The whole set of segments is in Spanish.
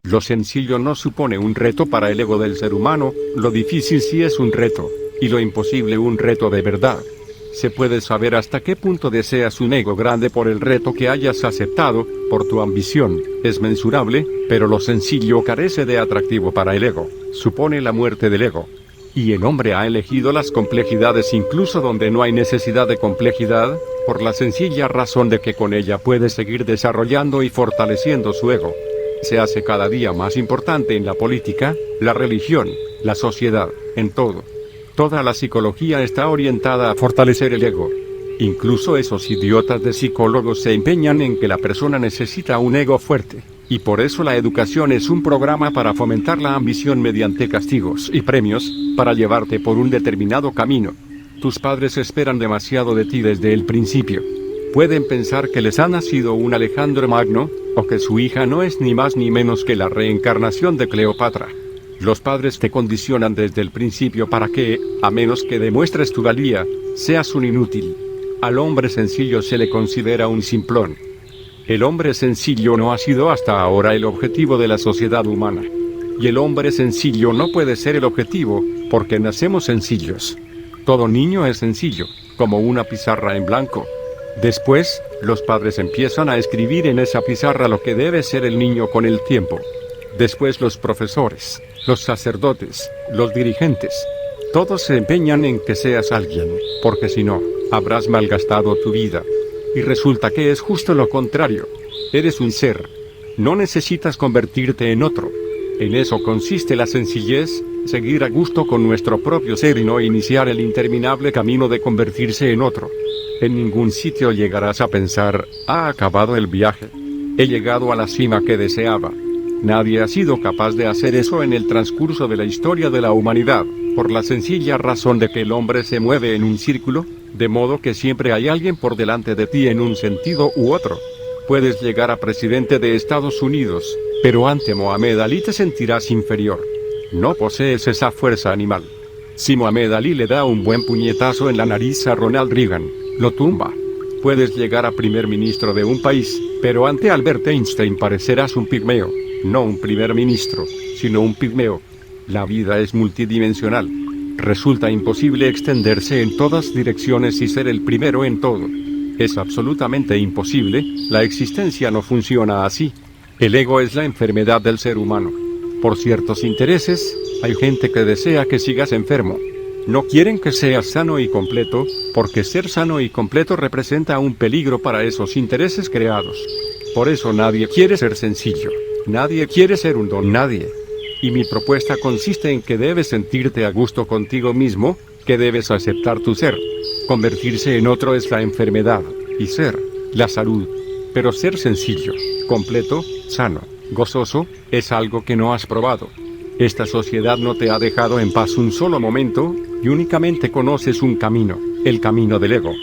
Lo sencillo no supone un reto para el ego del ser humano, lo difícil sí es un reto, y lo imposible un reto de verdad. Se puede saber hasta qué punto deseas un ego grande por el reto que hayas aceptado, por tu ambición, es mensurable, pero lo sencillo carece de atractivo para el ego, supone la muerte del ego. Y el hombre ha elegido las complejidades incluso donde no hay necesidad de complejidad, por la sencilla razón de que con ella puede seguir desarrollando y fortaleciendo su ego. Se hace cada día más importante en la política, la religión, la sociedad, en todo. Toda la psicología está orientada a fortalecer el ego. Incluso esos idiotas de psicólogos se empeñan en que la persona necesita un ego fuerte, y por eso la educación es un programa para fomentar la ambición mediante castigos y premios, para llevarte por un determinado camino. Tus padres esperan demasiado de ti desde el principio. Pueden pensar que les ha nacido un Alejandro Magno, o que su hija no es ni más ni menos que la reencarnación de Cleopatra. Los padres te condicionan desde el principio para que, a menos que demuestres tu valía, seas un inútil. Al hombre sencillo se le considera un simplón. El hombre sencillo no ha sido hasta ahora el objetivo de la sociedad humana. Y el hombre sencillo no puede ser el objetivo, porque nacemos sencillos. Todo niño es sencillo, como una pizarra en blanco. Después, los padres empiezan a escribir en esa pizarra lo que debe ser el niño con el tiempo. Después los profesores, los sacerdotes, los dirigentes. Todos se empeñan en que seas alguien, porque si no, habrás malgastado tu vida. Y resulta que es justo lo contrario. Eres un ser. No necesitas convertirte en otro. En eso consiste la sencillez, seguir a gusto con nuestro propio ser y no iniciar el interminable camino de convertirse en otro. En ningún sitio llegarás a pensar, ha acabado el viaje. He llegado a la cima que deseaba. Nadie ha sido capaz de hacer eso en el transcurso de la historia de la humanidad, por la sencilla razón de que el hombre se mueve en un círculo, de modo que siempre hay alguien por delante de ti en un sentido u otro. Puedes llegar a presidente de Estados Unidos, pero ante Mohamed Ali te sentirás inferior. No posees esa fuerza animal. Si Mohamed Ali le da un buen puñetazo en la nariz a Ronald Reagan, lo tumba. Puedes llegar a primer ministro de un país, pero ante Albert Einstein parecerás un pigmeo. No un primer ministro, sino un pigmeo. La vida es multidimensional. Resulta imposible extenderse en todas direcciones y ser el primero en todo. Es absolutamente imposible, la existencia no funciona así. El ego es la enfermedad del ser humano. Por ciertos intereses, hay gente que desea que sigas enfermo. No quieren que seas sano y completo, porque ser sano y completo representa un peligro para esos intereses creados. Por eso nadie quiere ser sencillo. Nadie quiere ser un don nadie. Y mi propuesta consiste en que debes sentirte a gusto contigo mismo, que debes aceptar tu ser. Convertirse en otro es la enfermedad, y ser, la salud. Pero ser sencillo, completo, sano, gozoso, es algo que no has probado. Esta sociedad no te ha dejado en paz un solo momento, y únicamente conoces un camino, el camino del ego.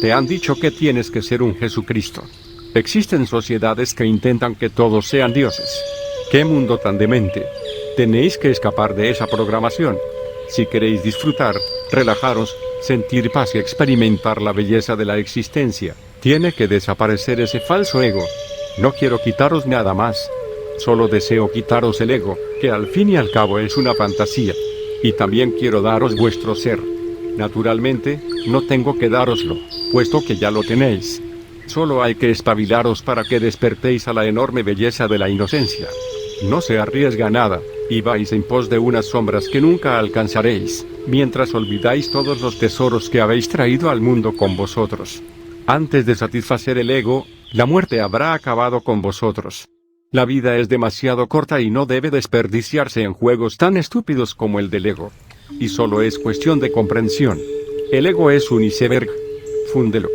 Te han dicho que tienes que ser un Jesucristo. Existen sociedades que intentan que todos sean dioses. ¡Qué mundo tan demente! Tenéis que escapar de esa programación. Si queréis disfrutar, relajaros, sentir paz y experimentar la belleza de la existencia, tiene que desaparecer ese falso ego. No quiero quitaros nada más. Solo deseo quitaros el ego, que al fin y al cabo es una fantasía. Y también quiero daros vuestro ser. Naturalmente, no tengo que dároslo, puesto que ya lo tenéis. Solo hay que espabilaros para que despertéis a la enorme belleza de la inocencia. No se arriesga nada, y vais en pos de unas sombras que nunca alcanzaréis, mientras olvidáis todos los tesoros que habéis traído al mundo con vosotros. Antes de satisfacer el ego, la muerte habrá acabado con vosotros. La vida es demasiado corta y no debe desperdiciarse en juegos tan estúpidos como el del ego. Y solo es cuestión de comprensión. El ego es un iceberg. Fúndelo.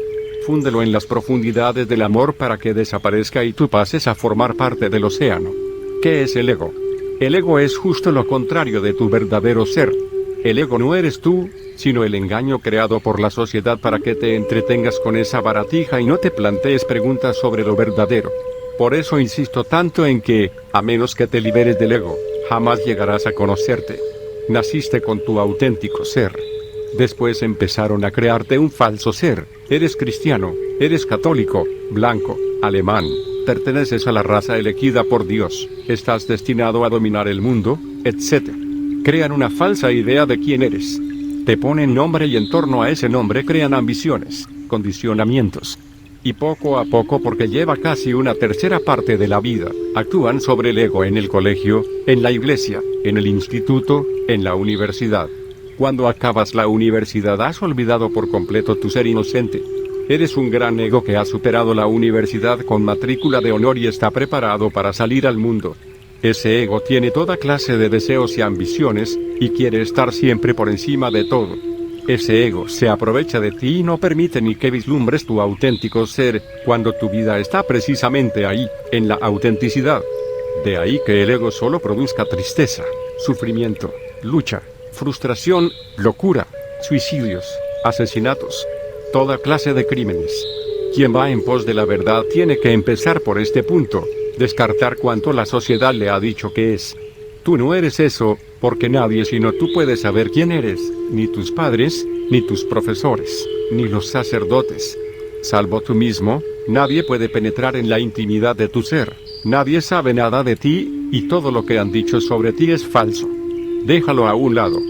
Fúndelo en las profundidades del amor para que desaparezca y tú pases a formar parte del océano. ¿Qué es el ego? El ego es justo lo contrario de tu verdadero ser. El ego no eres tú, sino el engaño creado por la sociedad para que te entretengas con esa baratija y no te plantees preguntas sobre lo verdadero. Por eso insisto tanto en que, a menos que te liberes del ego, jamás llegarás a conocerte. Naciste con tu auténtico ser. Después empezaron a crearte un falso ser. Eres cristiano, eres católico, blanco, alemán, perteneces a la raza elegida por Dios, estás destinado a dominar el mundo, etc. Crean una falsa idea de quién eres. Te ponen nombre y en torno a ese nombre crean ambiciones, condicionamientos. Y poco a poco, porque lleva casi una tercera parte de la vida, actúan sobre el ego en el colegio, en la iglesia, en el instituto, en la universidad. Cuando acabas la universidad has olvidado por completo tu ser inocente. Eres un gran ego que ha superado la universidad con matrícula de honor y está preparado para salir al mundo. Ese ego tiene toda clase de deseos y ambiciones, y quiere estar siempre por encima de todo. Ese ego se aprovecha de ti y no permite ni que vislumbres tu auténtico ser, cuando tu vida está precisamente ahí, en la autenticidad. De ahí que el ego solo produzca tristeza, sufrimiento, lucha, frustración, locura, suicidios, asesinatos, toda clase de crímenes. Quien va en pos de la verdad tiene que empezar por este punto, descartar cuanto la sociedad le ha dicho que es. Tú no eres eso, porque nadie sino tú puede saber quién eres, ni tus padres, ni tus profesores, ni los sacerdotes. Salvo tú mismo, nadie puede penetrar en la intimidad de tu ser, nadie sabe nada de ti, y todo lo que han dicho sobre ti es falso. Déjalo a un lado.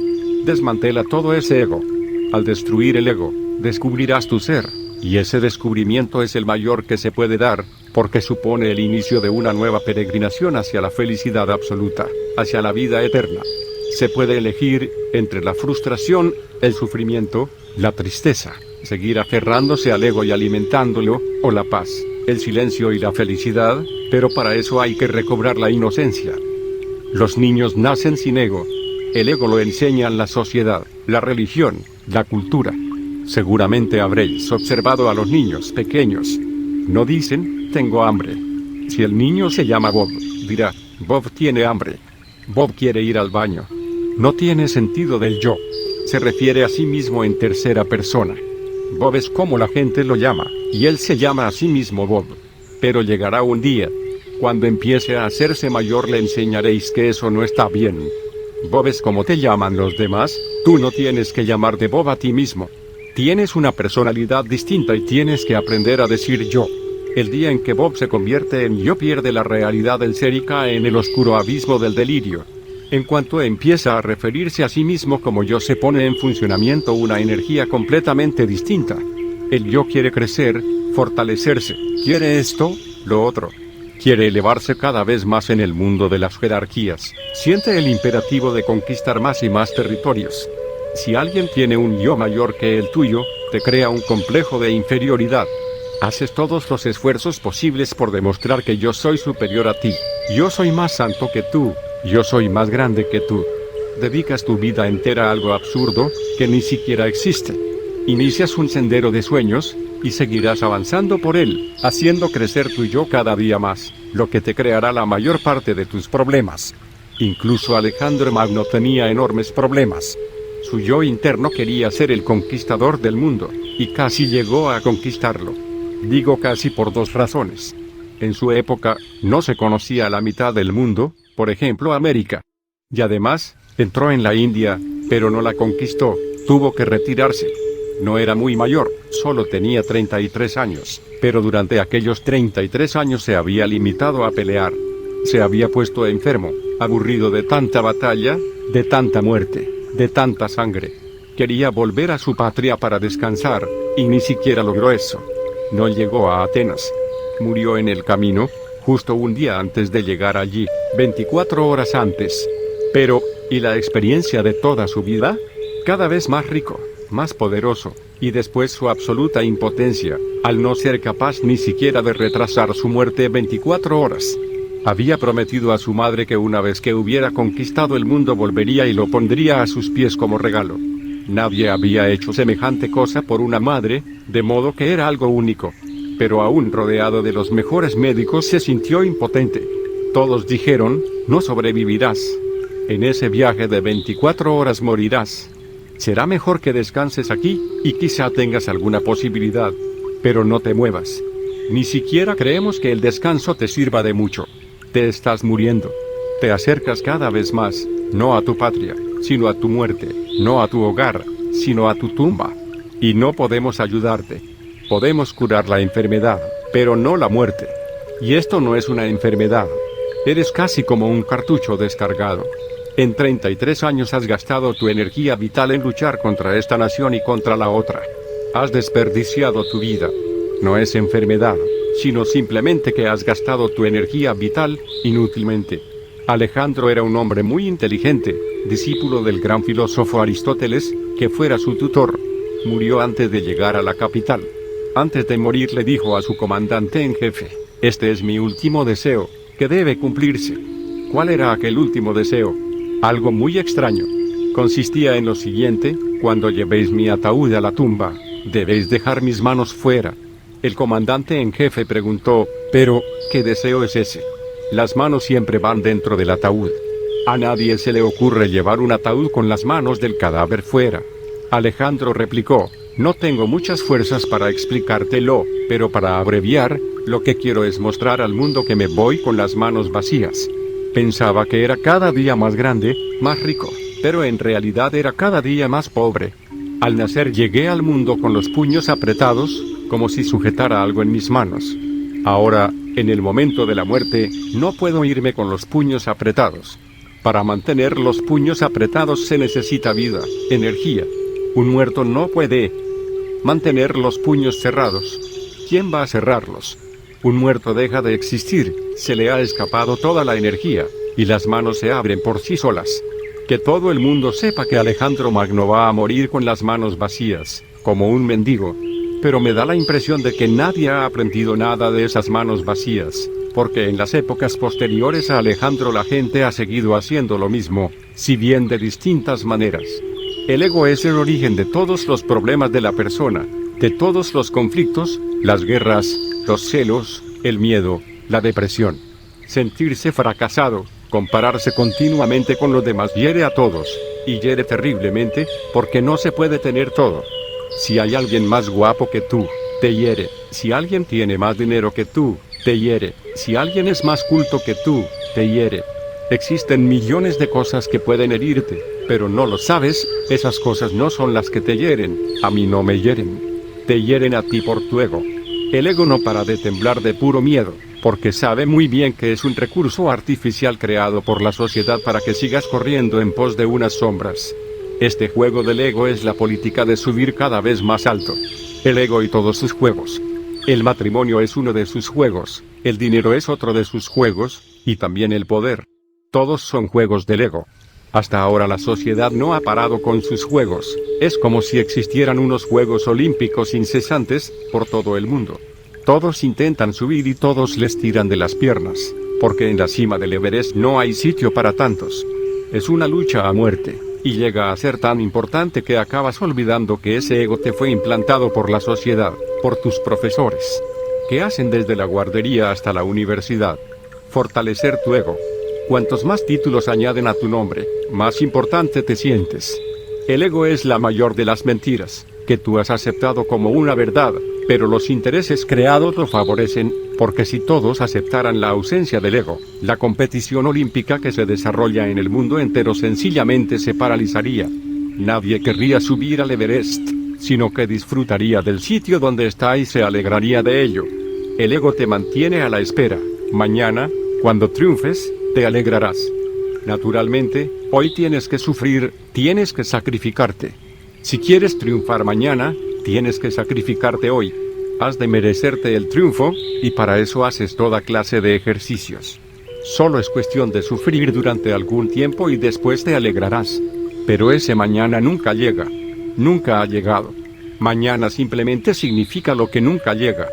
Desmantela todo ese ego. Al destruir el ego, descubrirás tu ser, y ese descubrimiento es el mayor que se puede dar, porque supone el inicio de una nueva peregrinación hacia la felicidad absoluta, hacia la vida eterna. Se puede elegir entre la frustración, el sufrimiento, la tristeza, seguir aferrándose al ego y alimentándolo, o la paz, el silencio y la felicidad, pero para eso hay que recobrar la inocencia. Los niños nacen sin ego. El ego lo enseñan la sociedad, la religión, la cultura. Seguramente habréis observado a los niños pequeños. No dicen, tengo hambre. Si el niño se llama Bob, dirá, Bob tiene hambre. Bob quiere ir al baño. No tiene sentido del yo. Se refiere a sí mismo en tercera persona. Bob es como la gente lo llama, y él se llama a sí mismo Bob. Pero llegará un día. Cuando empiece a hacerse mayor le enseñaréis que eso no está bien. Bob es como te llaman los demás, tú no tienes que llamarte Bob a ti mismo. Tienes una personalidad distinta y tienes que aprender a decir yo. El día en que Bob se convierte en yo pierde la realidad del ser y cae en el oscuro abismo del delirio. En cuanto empieza a referirse a sí mismo como yo se pone en funcionamiento una energía completamente distinta. El yo quiere crecer, fortalecerse, quiere esto, lo otro. Quiere elevarse cada vez más en el mundo de las jerarquías. Siente el imperativo de conquistar más y más territorios. Si alguien tiene un yo mayor que el tuyo, te crea un complejo de inferioridad. Haces todos los esfuerzos posibles por demostrar que yo soy superior a ti. Yo soy más santo que tú. Yo soy más grande que tú. Dedicas tu vida entera a algo absurdo, que ni siquiera existe. Inicias un sendero de sueños, y seguirás avanzando por él, haciendo crecer tu yo cada día más, lo que te creará la mayor parte de tus problemas. Incluso Alejandro Magno tenía enormes problemas. Su yo interno quería ser el conquistador del mundo, y casi llegó a conquistarlo. Digo casi por dos razones. En su época, no se conocía la mitad del mundo, por ejemplo América. Y además, entró en la India, pero no la conquistó, tuvo que retirarse. No era muy mayor, solo tenía 33 años, pero durante aquellos 33 años se había limitado a pelear. Se había puesto enfermo, aburrido de tanta batalla, de tanta muerte, de tanta sangre. Quería volver a su patria para descansar, y ni siquiera logró eso. No llegó a Atenas. Murió en el camino, justo un día antes de llegar allí, 24 horas antes. Pero, ¿y la experiencia de toda su vida? Cada vez más rico, más poderoso, y después su absoluta impotencia, al no ser capaz ni siquiera de retrasar su muerte 24 horas. Había prometido a su madre que una vez que hubiera conquistado el mundo volvería y lo pondría a sus pies como regalo. Nadie había hecho semejante cosa por una madre, de modo que era algo único. Pero aún rodeado de los mejores médicos se sintió impotente. Todos dijeron, no sobrevivirás. En ese viaje de 24 horas morirás. Será mejor que descanses aquí, y quizá tengas alguna posibilidad. Pero no te muevas. Ni siquiera creemos que el descanso te sirva de mucho. Te estás muriendo. Te acercas cada vez más, no a tu patria, sino a tu muerte, no a tu hogar, sino a tu tumba. Y no podemos ayudarte. Podemos curar la enfermedad, pero no la muerte. Y esto no es una enfermedad. Eres casi como un cartucho descargado. En 33 años has gastado tu energía vital en luchar contra esta nación y contra la otra. Has desperdiciado tu vida. No es enfermedad, sino simplemente que has gastado tu energía vital inútilmente. Alejandro era un hombre muy inteligente, discípulo del gran filósofo Aristóteles, que fuera su tutor. Murió antes de llegar a la capital. Antes de morir le dijo a su comandante en jefe: "Este es mi último deseo, que debe cumplirse". ¿Cuál era aquel último deseo? Algo muy extraño. Consistía en lo siguiente: cuando llevéis mi ataúd a la tumba, debéis dejar mis manos fuera. El comandante en jefe preguntó: "Pero, ¿qué deseo es ese? Las manos siempre van dentro del ataúd. A nadie se le ocurre llevar un ataúd con las manos del cadáver fuera". Alejandro replicó: "No tengo muchas fuerzas para explicártelo, pero para abreviar, lo que quiero es mostrar al mundo que me voy con las manos vacías". Pensaba que era cada día más grande, más rico, pero en realidad era cada día más pobre. Al nacer llegué al mundo con los puños apretados, como si sujetara algo en mis manos. Ahora, en el momento de la muerte, no puedo irme con los puños apretados. Para mantener los puños apretados se necesita vida, energía. Un muerto no puede mantener los puños cerrados. ¿Quién va a cerrarlos? Un muerto deja de existir, se le ha escapado toda la energía, y las manos se abren por sí solas. Que todo el mundo sepa que Alejandro Magno va a morir con las manos vacías, como un mendigo. Pero me da la impresión de que nadie ha aprendido nada de esas manos vacías, porque en las épocas posteriores a Alejandro la gente ha seguido haciendo lo mismo, si bien de distintas maneras. El ego es el origen de todos los problemas de la persona, de todos los conflictos, las guerras, los celos, el miedo, la depresión. Sentirse fracasado, compararse continuamente con los demás hiere a todos, y hiere terriblemente, porque no se puede tener todo. Si hay alguien más guapo que tú, te hiere. Si alguien tiene más dinero que tú, te hiere. Si alguien es más culto que tú, te hiere. Existen millones de cosas que pueden herirte, pero no lo sabes. Esas cosas no son las que te hieren, a mí no me hieren. Te hieren a ti por tu ego. El ego no para de temblar de puro miedo, porque sabe muy bien que es un recurso artificial creado por la sociedad para que sigas corriendo en pos de unas sombras. Este juego del ego es la política de subir cada vez más alto. El ego y todos sus juegos. El matrimonio es uno de sus juegos, el dinero es otro de sus juegos, y también el poder. Todos son juegos del ego. Hasta ahora la sociedad no ha parado con sus juegos. Es como si existieran unos Juegos Olímpicos incesantes por todo el mundo. Todos intentan subir y todos les tiran de las piernas, porque en la cima del Everest no hay sitio para tantos. Es una lucha a muerte, y llega a ser tan importante que acabas olvidando que ese ego te fue implantado por la sociedad, por tus profesores, que hacen desde la guardería hasta la universidad. Fortalecer tu ego. Cuantos más títulos añaden a tu nombre, más importante te sientes. El ego es la mayor de las mentiras, que tú has aceptado como una verdad, pero los intereses creados lo favorecen, porque si todos aceptaran la ausencia del ego, la competición olímpica que se desarrolla en el mundo entero sencillamente se paralizaría. Nadie querría subir al Everest, sino que disfrutaría del sitio donde está y se alegraría de ello. El ego te mantiene a la espera. Mañana, cuando triunfes, te alegrarás. Naturalmente, hoy tienes que sufrir, tienes que sacrificarte. Si quieres triunfar mañana, tienes que sacrificarte hoy. Has de merecerte el triunfo, y para eso haces toda clase de ejercicios. Solo es cuestión de sufrir durante algún tiempo y después te alegrarás. Pero ese mañana nunca llega. Nunca ha llegado. Mañana simplemente significa lo que nunca llega.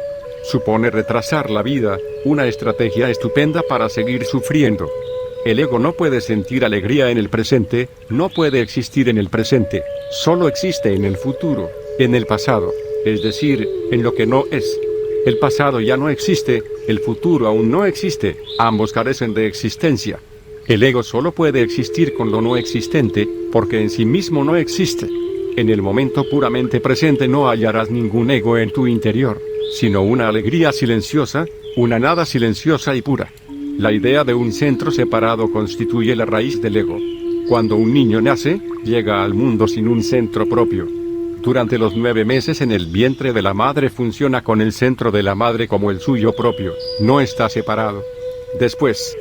Supone retrasar la vida, una estrategia estupenda para seguir sufriendo. El ego no puede sentir alegría en el presente, no puede existir en el presente, solo existe en el futuro, en el pasado, es decir, en lo que no es. El pasado ya no existe, el futuro aún no existe, ambos carecen de existencia. El ego solo puede existir con lo no existente, porque en sí mismo no existe. En el momento puramente presente no hallarás ningún ego en tu interior, sino una alegría silenciosa, una nada silenciosa y pura. La idea de un centro separado constituye la raíz del ego. Cuando un niño nace, llega al mundo sin un centro propio. Durante los 9 meses en el vientre de la madre funciona con el centro de la madre como el suyo propio, no está separado. Después,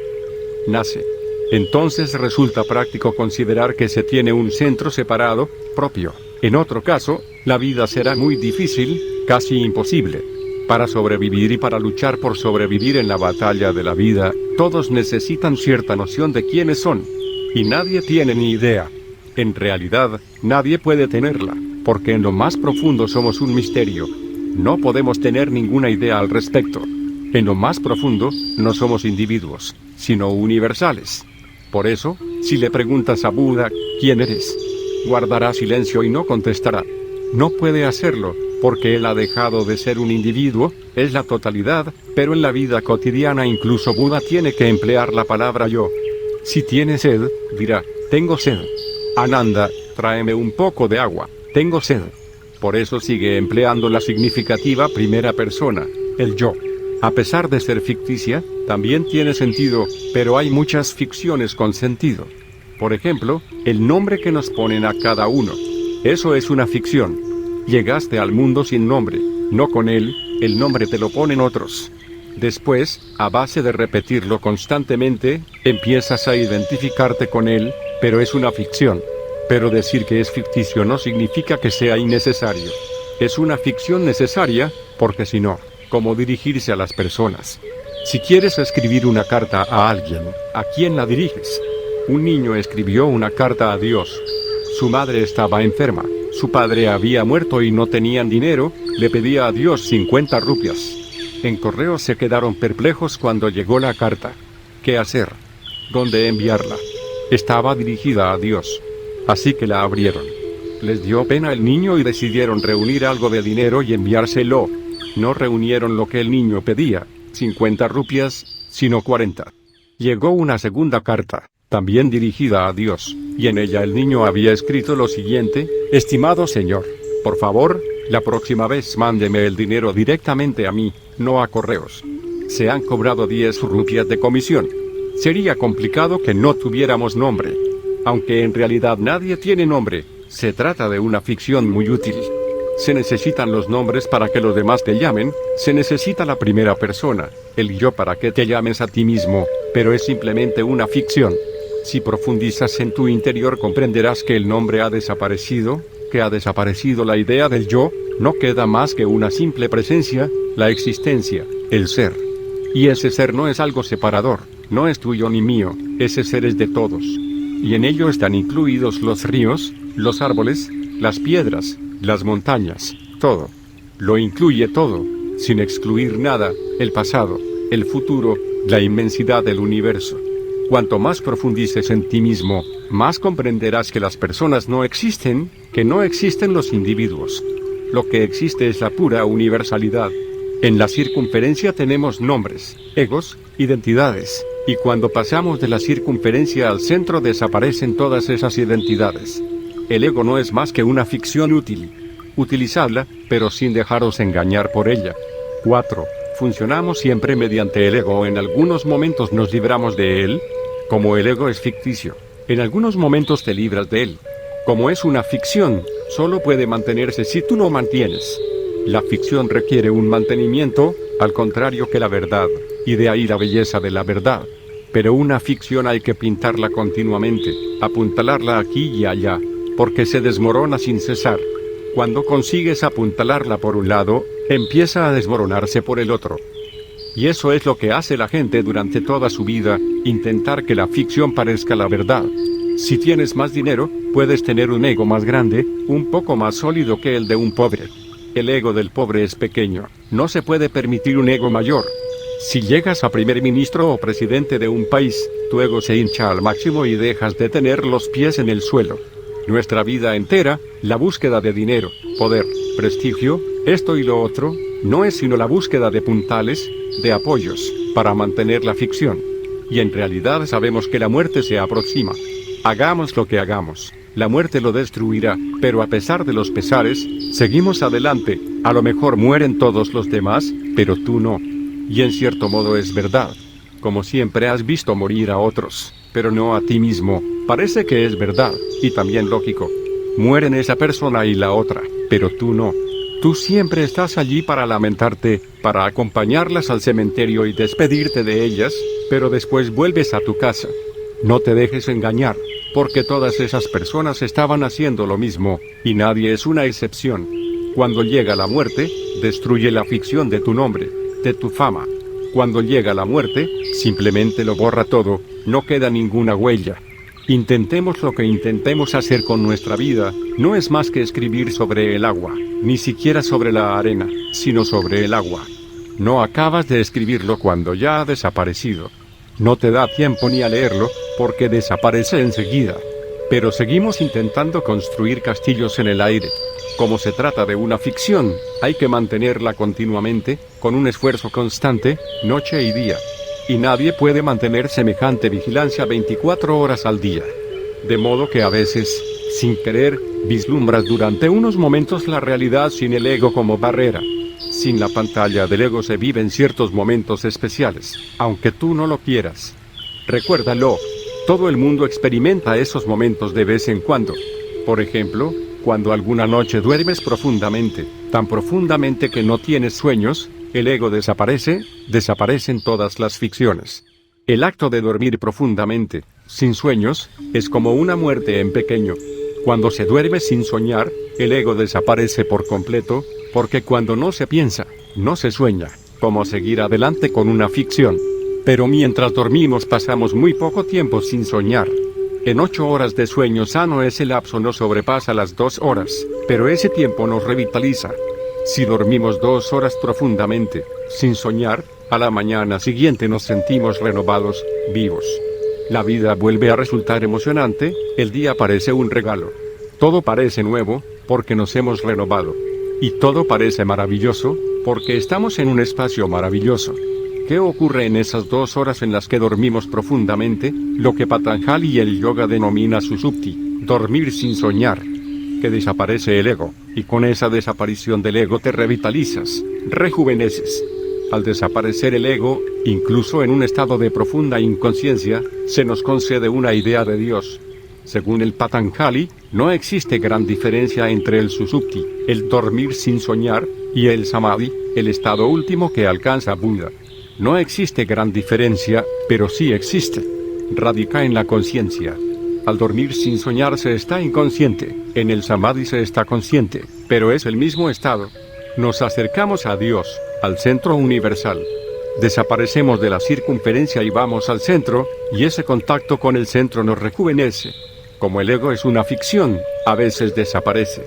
nace. Entonces resulta práctico considerar que se tiene un centro separado, propio. En otro caso, la vida será muy difícil, casi imposible. Para sobrevivir y para luchar por sobrevivir en la batalla de la vida, todos necesitan cierta noción de quiénes son. Y nadie tiene ni idea. En realidad, nadie puede tenerla, porque en lo más profundo somos un misterio. No podemos tener ninguna idea al respecto. En lo más profundo, no somos individuos, sino universales. Por eso, si le preguntas a Buda, ¿quién eres?, guardará silencio y no contestará. No puede hacerlo, porque él ha dejado de ser un individuo, es la totalidad, pero en la vida cotidiana incluso Buda tiene que emplear la palabra yo. Si tiene sed, dirá, tengo sed. Ananda, tráeme un poco de agua, tengo sed. Por eso sigue empleando la significativa primera persona, el yo. A pesar de ser ficticia, también tiene sentido, pero hay muchas ficciones con sentido. Por ejemplo, el nombre que nos ponen a cada uno. Eso es una ficción. Llegaste al mundo sin nombre, no con él, el nombre te lo ponen otros. Después, a base de repetirlo constantemente, empiezas a identificarte con él, pero es una ficción. Pero decir que es ficticio no significa que sea innecesario. Es una ficción necesaria, porque si no, ¿cómo dirigirse a las personas? Si quieres escribir una carta a alguien, ¿a quién la diriges? Un niño escribió una carta a Dios. Su madre estaba enferma, su padre había muerto y no tenían dinero, le pedía a Dios 50 rupias. En correo se quedaron perplejos cuando llegó la carta. ¿Qué hacer? ¿Dónde enviarla? Estaba dirigida a Dios. Así que la abrieron. Les dio pena el niño y decidieron reunir algo de dinero y enviárselo. No reunieron lo que el niño pedía, 50 rupias, sino 40. Llegó una segunda carta, también dirigida a Dios, y en ella el niño había escrito lo siguiente: estimado señor, por favor, la próxima vez mándeme el dinero directamente a mí, no a correos. Se han cobrado 10 rupias de comisión. Sería complicado que no tuviéramos nombre. Aunque en realidad nadie tiene nombre, se trata de una ficción muy útil. Se necesitan los nombres para que los demás te llamen, se necesita la primera persona, el yo, para que te llames a ti mismo, pero es simplemente una ficción. Si profundizas en tu interior comprenderás que el nombre ha desaparecido, que ha desaparecido la idea del yo, no queda más que una simple presencia, la existencia, el ser. Y ese ser no es algo separador, no es tuyo ni mío, ese ser es de todos. Y en ello están incluidos los ríos, los árboles, las piedras, las montañas, todo. Lo incluye todo, sin excluir nada, el pasado, el futuro, la inmensidad del universo. Cuanto más profundices en ti mismo, más comprenderás que las personas no existen, que no existen los individuos. Lo que existe es la pura universalidad. En la circunferencia tenemos nombres, egos, identidades, y cuando pasamos de la circunferencia al centro desaparecen todas esas identidades. El ego no es más que una ficción útil. Utilizadla, pero sin dejaros engañar por ella. 4. Funcionamos siempre mediante el ego. En algunos momentos nos libramos de él. Como el ego es ficticio, en algunos momentos te libras de él. Como es una ficción, solo puede mantenerse si tú no mantienes. La ficción requiere un mantenimiento, al contrario que la verdad, y de ahí la belleza de la verdad. Pero una ficción hay que pintarla continuamente, apuntalarla aquí y allá, porque se desmorona sin cesar. Cuando consigues apuntalarla por un lado, empieza a desmoronarse por el otro. Y eso es lo que hace la gente durante toda su vida, intentar que la ficción parezca la verdad. Si tienes más dinero, puedes tener un ego más grande, un poco más sólido que el de un pobre. El ego del pobre es pequeño, no se puede permitir un ego mayor. Si llegas a primer ministro o presidente de un país, tu ego se hincha al máximo y dejas de tener los pies en el suelo. Nuestra vida entera, la búsqueda de dinero, poder, prestigio, esto y lo otro, no es sino la búsqueda de puntales, de apoyos, para mantener la ficción. Y en realidad sabemos que la muerte se aproxima. Hagamos lo que hagamos, la muerte lo destruirá, pero a pesar de los pesares, seguimos adelante. A lo mejor mueren todos los demás, pero tú no. Y en cierto modo es verdad. Como siempre has visto morir a otros, pero no a ti mismo. Parece que es verdad, y también lógico. mueren esa persona y la otra, pero tú no. Tú siempre estás allí para lamentarte, para acompañarlas al cementerio y despedirte de ellas, pero después vuelves a tu casa. No te dejes engañar, porque todas esas personas estaban haciendo lo mismo, y nadie es una excepción. Cuando llega la muerte, destruye la ficción de tu nombre, de tu fama. Cuando llega la muerte, simplemente lo borra todo, no queda ninguna huella. Intentemos lo que intentemos hacer con nuestra vida, no es más que escribir sobre el agua, ni siquiera sobre la arena, sino sobre el agua. No acabas de escribirlo cuando ya ha desaparecido. No te da tiempo ni a leerlo, porque desaparece enseguida. Pero seguimos intentando construir castillos en el aire. Como se trata de una ficción, hay que mantenerla continuamente, con un esfuerzo constante, noche y día. Y nadie puede mantener semejante vigilancia 24 horas al día. De modo que a veces, sin querer, vislumbras durante unos momentos la realidad sin el ego como barrera. Sin la pantalla del ego se viven ciertos momentos especiales, aunque tú no lo quieras. Recuérdalo, todo el mundo experimenta esos momentos de vez en cuando. Por ejemplo, cuando alguna noche duermes profundamente, tan profundamente que no tienes sueños, el ego desaparece, desaparecen todas las ficciones. El acto de dormir profundamente, sin sueños, es como una muerte en pequeño. Cuando se duerme sin soñar, el ego desaparece por completo, porque cuando no se piensa, no se sueña, como seguir adelante con una ficción. Pero mientras dormimos pasamos muy poco tiempo sin soñar. En 8 horas de sueño sano ese lapso no sobrepasa las 2 horas, pero ese tiempo nos revitaliza. Si dormimos 2 horas profundamente, sin soñar, a la mañana siguiente nos sentimos renovados, vivos. La vida vuelve a resultar emocionante, el día parece un regalo. Todo parece nuevo, porque nos hemos renovado. Y todo parece maravilloso, porque estamos en un espacio maravilloso. ¿Qué ocurre en esas 2 horas en las que dormimos profundamente? Lo que Patanjali y el yoga denomina susupti, dormir sin soñar. Que desaparece el ego, y con esa desaparición del ego te revitalizas, rejuveneces. Al desaparecer el ego, incluso en un estado de profunda inconsciencia, se nos concede una idea de Dios. Según el Patanjali, no existe gran diferencia entre el susupti, el dormir sin soñar, y el samadhi, el estado último que alcanza Buda. No existe gran diferencia, pero sí existe. Radica en la conciencia. Al dormir sin soñar se está inconsciente, en el samadhi se está consciente, pero es el mismo estado. Nos acercamos a Dios, al centro universal. Desaparecemos de la circunferencia y vamos al centro, y ese contacto con el centro nos rejuvenece. Como el ego es una ficción, a veces desaparece.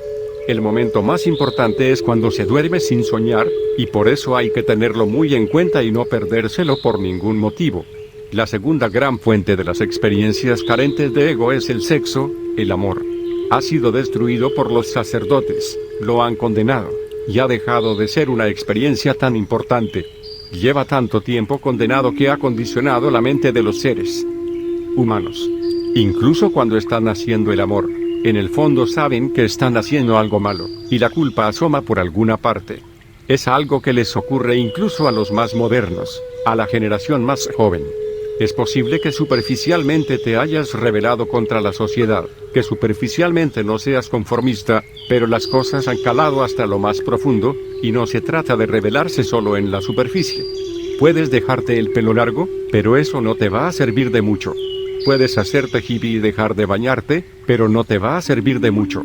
El momento más importante es cuando se duerme sin soñar, y por eso hay que tenerlo muy en cuenta y no perdérselo por ningún motivo. La segunda gran fuente de las experiencias carentes de ego es el sexo, el amor. Ha sido destruido por los sacerdotes, lo han condenado, y ha dejado de ser una experiencia tan importante. Lleva tanto tiempo condenado que ha condicionado la mente de los seres humanos. Incluso cuando están haciendo el amor, en el fondo saben que están haciendo algo malo, y la culpa asoma por alguna parte. Es algo que les ocurre incluso a los más modernos, a la generación más joven. Es posible que superficialmente te hayas rebelado contra la sociedad, que superficialmente no seas conformista, pero las cosas han calado hasta lo más profundo, y no se trata de rebelarse solo en la superficie. Puedes dejarte el pelo largo, pero eso no te va a servir de mucho. Puedes hacerte hippie y dejar de bañarte, pero no te va a servir de mucho.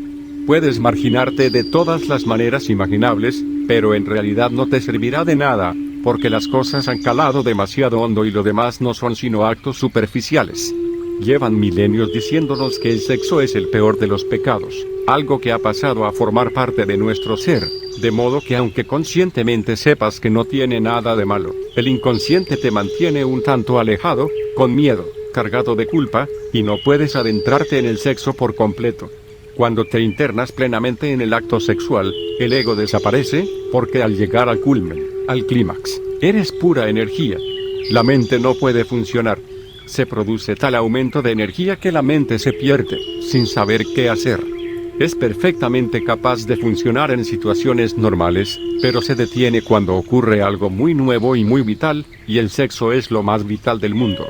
Puedes marginarte de todas las maneras imaginables, pero en realidad no te servirá de nada, porque las cosas han calado demasiado hondo y lo demás no son sino actos superficiales. Llevan milenios diciéndonos que el sexo es el peor de los pecados, algo que ha pasado a formar parte de nuestro ser, de modo que aunque conscientemente sepas que no tiene nada de malo, el inconsciente te mantiene un tanto alejado, con miedo, cargado de culpa, y no puedes adentrarte en el sexo por completo. Cuando te internas plenamente en el acto sexual, el ego desaparece, porque al llegar al culmen, al clímax, eres pura energía. La mente no puede funcionar. Se produce tal aumento de energía que la mente se pierde, sin saber qué hacer. Es perfectamente capaz de funcionar en situaciones normales, pero se detiene cuando ocurre algo muy nuevo y muy vital, y el sexo es lo más vital del mundo.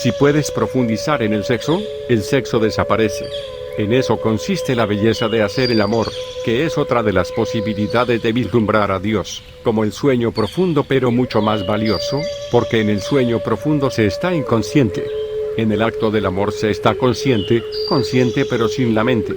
Si puedes profundizar en el sexo desaparece. En eso consiste la belleza de hacer el amor, que es otra de las posibilidades de vislumbrar a Dios, como el sueño profundo, pero mucho más valioso, porque en el sueño profundo se está inconsciente. En el acto del amor se está consciente, consciente pero sin la mente.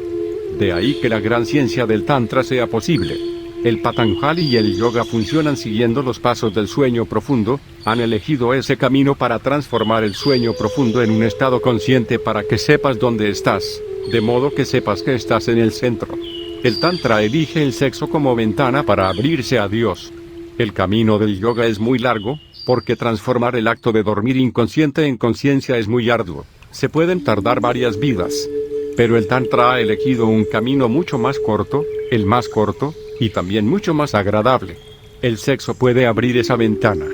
De ahí que la gran ciencia del Tantra sea posible. El Patanjali y el yoga funcionan siguiendo los pasos del sueño profundo, han elegido ese camino para transformar el sueño profundo en un estado consciente para que sepas dónde estás, de modo que sepas que estás en el centro. El Tantra elige el sexo como ventana para abrirse a Dios. El camino del yoga es muy largo, porque transformar el acto de dormir inconsciente en conciencia es muy arduo. Se pueden tardar varias vidas. Pero el Tantra ha elegido un camino mucho más corto, el más corto, y también mucho más agradable. El sexo puede abrir esa ventana.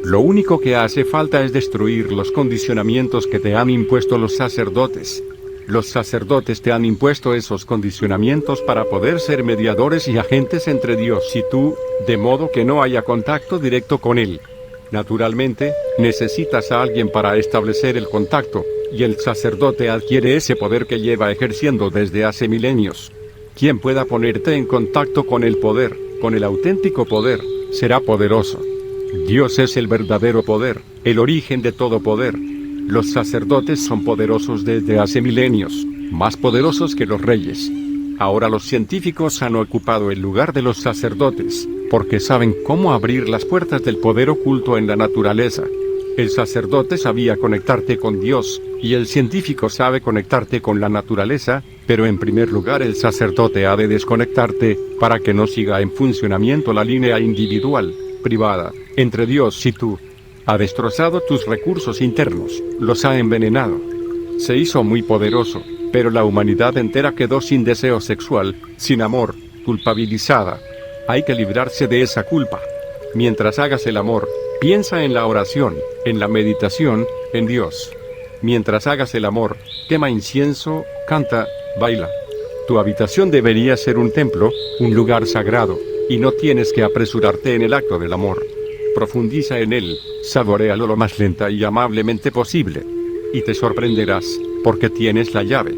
Lo único que hace falta es destruir los condicionamientos que te han impuesto los sacerdotes. Los sacerdotes te han impuesto esos condicionamientos para poder ser mediadores y agentes entre Dios y tú, de modo que no haya contacto directo con Él. Naturalmente, necesitas a alguien para establecer el contacto, y el sacerdote adquiere ese poder que lleva ejerciendo desde hace milenios. Quien pueda ponerte en contacto con el poder, con el auténtico poder, será poderoso. Dios es el verdadero poder, el origen de todo poder. Los sacerdotes son poderosos desde hace milenios, más poderosos que los reyes. Ahora los científicos han ocupado el lugar de los sacerdotes, porque saben cómo abrir las puertas del poder oculto en la naturaleza. El sacerdote sabía conectarte con Dios, y el científico sabe conectarte con la naturaleza, pero en primer lugar el sacerdote ha de desconectarte, para que no siga en funcionamiento la línea individual, privada, entre Dios y tú. Ha destrozado tus recursos internos, los ha envenenado. Se hizo muy poderoso, pero la humanidad entera quedó sin deseo sexual, sin amor, culpabilizada. Hay que librarse de esa culpa. Mientras hagas el amor, piensa en la oración, en la meditación, en Dios. Mientras hagas el amor, quema incienso, canta, baila. Tu habitación debería ser un templo, un lugar sagrado, y no tienes que apresurarte en el acto del amor. Profundiza en él, saboréalo lo más lenta y amablemente posible. Y te sorprenderás, porque tienes la llave.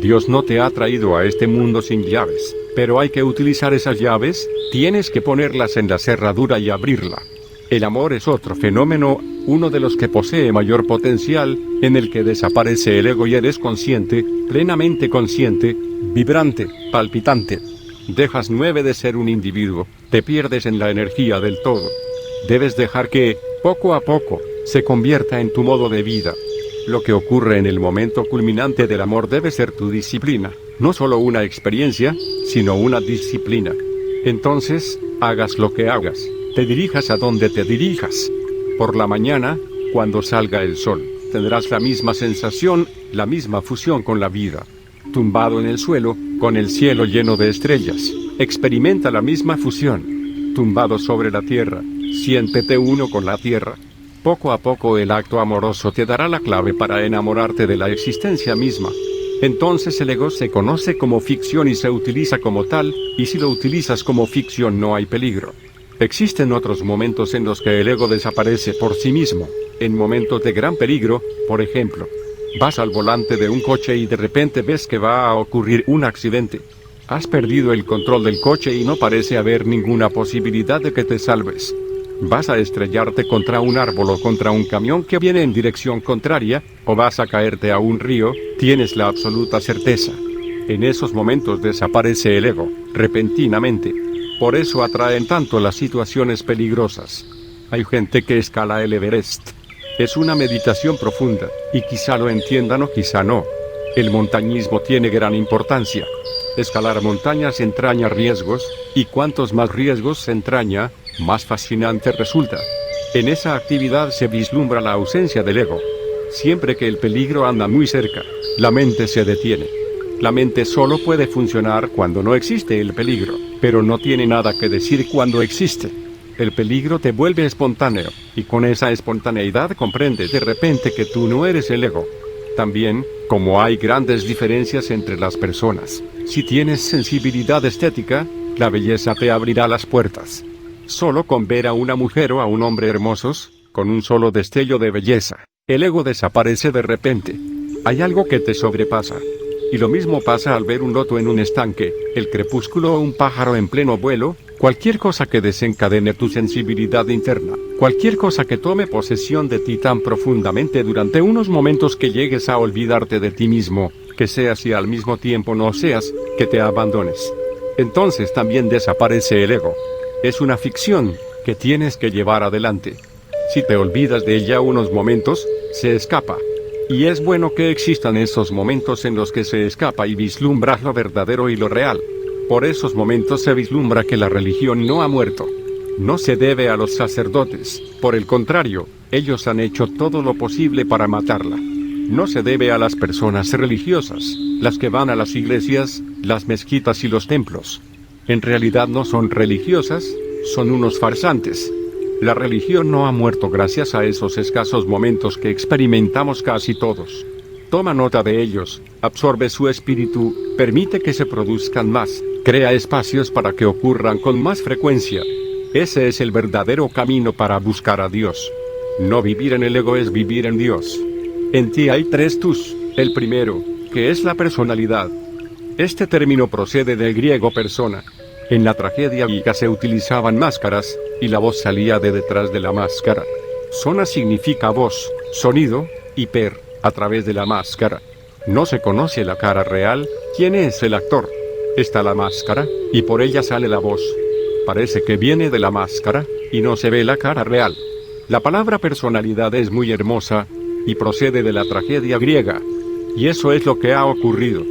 Dios no te ha traído a este mundo sin llaves, pero hay que utilizar esas llaves, tienes que ponerlas en la cerradura y abrirla. El amor es otro fenómeno, uno de los que posee mayor potencial, en el que desaparece el ego y eres consciente, plenamente consciente, vibrante, palpitante. Dejas de ser un individuo, te pierdes en la energía del todo. Debes dejar que, poco a poco, se convierta en tu modo de vida. Lo que ocurre en el momento culminante del amor debe ser tu disciplina, no solo una experiencia, sino una disciplina. Entonces, hagas lo que hagas, te dirijas a donde te dirijas. Por la mañana, cuando salga el sol, tendrás la misma sensación, la misma fusión con la vida. Tumbado en el suelo, con el cielo lleno de estrellas, experimenta la misma fusión. Tumbado sobre la tierra, siéntete uno con la tierra. Poco a poco el acto amoroso te dará la clave para enamorarte de la existencia misma. Entonces el ego se conoce como ficción y se utiliza como tal, y si lo utilizas como ficción no hay peligro. Existen otros momentos en los que el ego desaparece por sí mismo, en momentos de gran peligro, por ejemplo. Vas al volante de un coche y de repente ves que va a ocurrir un accidente. Has perdido el control del coche y no parece haber ninguna posibilidad de que te salves. Vas a estrellarte contra un árbol o contra un camión que viene en dirección contraria, o vas a caerte a un río, tienes la absoluta certeza. En esos momentos desaparece el ego, repentinamente. Por eso atraen tanto las situaciones peligrosas. Hay gente que escala el Everest. Es una meditación profunda, y quizá lo entiendan o quizá no. El montañismo tiene gran importancia. Escalar montañas entraña riesgos, y cuantos más riesgos se entraña, más fascinante resulta. En esa actividad se vislumbra la ausencia del ego. Siempre que el peligro anda muy cerca, la mente se detiene. La mente solo puede funcionar cuando no existe el peligro, pero no tiene nada que decir cuando existe. El peligro te vuelve espontáneo, y con esa espontaneidad comprendes de repente que tú no eres el ego. También, como hay grandes diferencias entre las personas, si tienes sensibilidad estética, la belleza te abrirá las puertas. Solo con ver a una mujer o a un hombre hermosos, con un solo destello de belleza, el ego desaparece de repente. Hay algo que te sobrepasa. Y lo mismo pasa al ver un loto en un estanque, el crepúsculo o un pájaro en pleno vuelo, cualquier cosa que desencadene tu sensibilidad interna, cualquier cosa que tome posesión de ti tan profundamente durante unos momentos que llegues a olvidarte de ti mismo, que seas y al mismo tiempo no seas, que te abandones. Entonces también desaparece el ego. Es una ficción que tienes que llevar adelante. Si te olvidas de ella unos momentos, se escapa. Y es bueno que existan esos momentos en los que se escapa y vislumbras lo verdadero y lo real. Por esos momentos se vislumbra que la religión no ha muerto. No se debe a los sacerdotes, por el contrario, ellos han hecho todo lo posible para matarla. No se debe a las personas religiosas, las que van a las iglesias, las mezquitas y los templos. En realidad no son religiosas, son unos farsantes. La religión no ha muerto gracias a esos escasos momentos que experimentamos casi todos. Toma nota de ellos, absorbe su espíritu, permite que se produzcan más, crea espacios para que ocurran con más frecuencia. Ese es el verdadero camino para buscar a Dios. No vivir en el ego es vivir en Dios. En ti hay tres tus. El primero, que es la personalidad. Este término procede del griego persona. En la tragedia griega se utilizaban máscaras, y la voz salía de detrás de la máscara. Sona significa voz, sonido, y per, a través de la máscara. No se conoce la cara real, ¿quién es el actor? Está la máscara, y por ella sale la voz. Parece que viene de la máscara, y no se ve la cara real. La palabra personalidad es muy hermosa, y procede de la tragedia griega. Y eso es lo que ha ocurrido.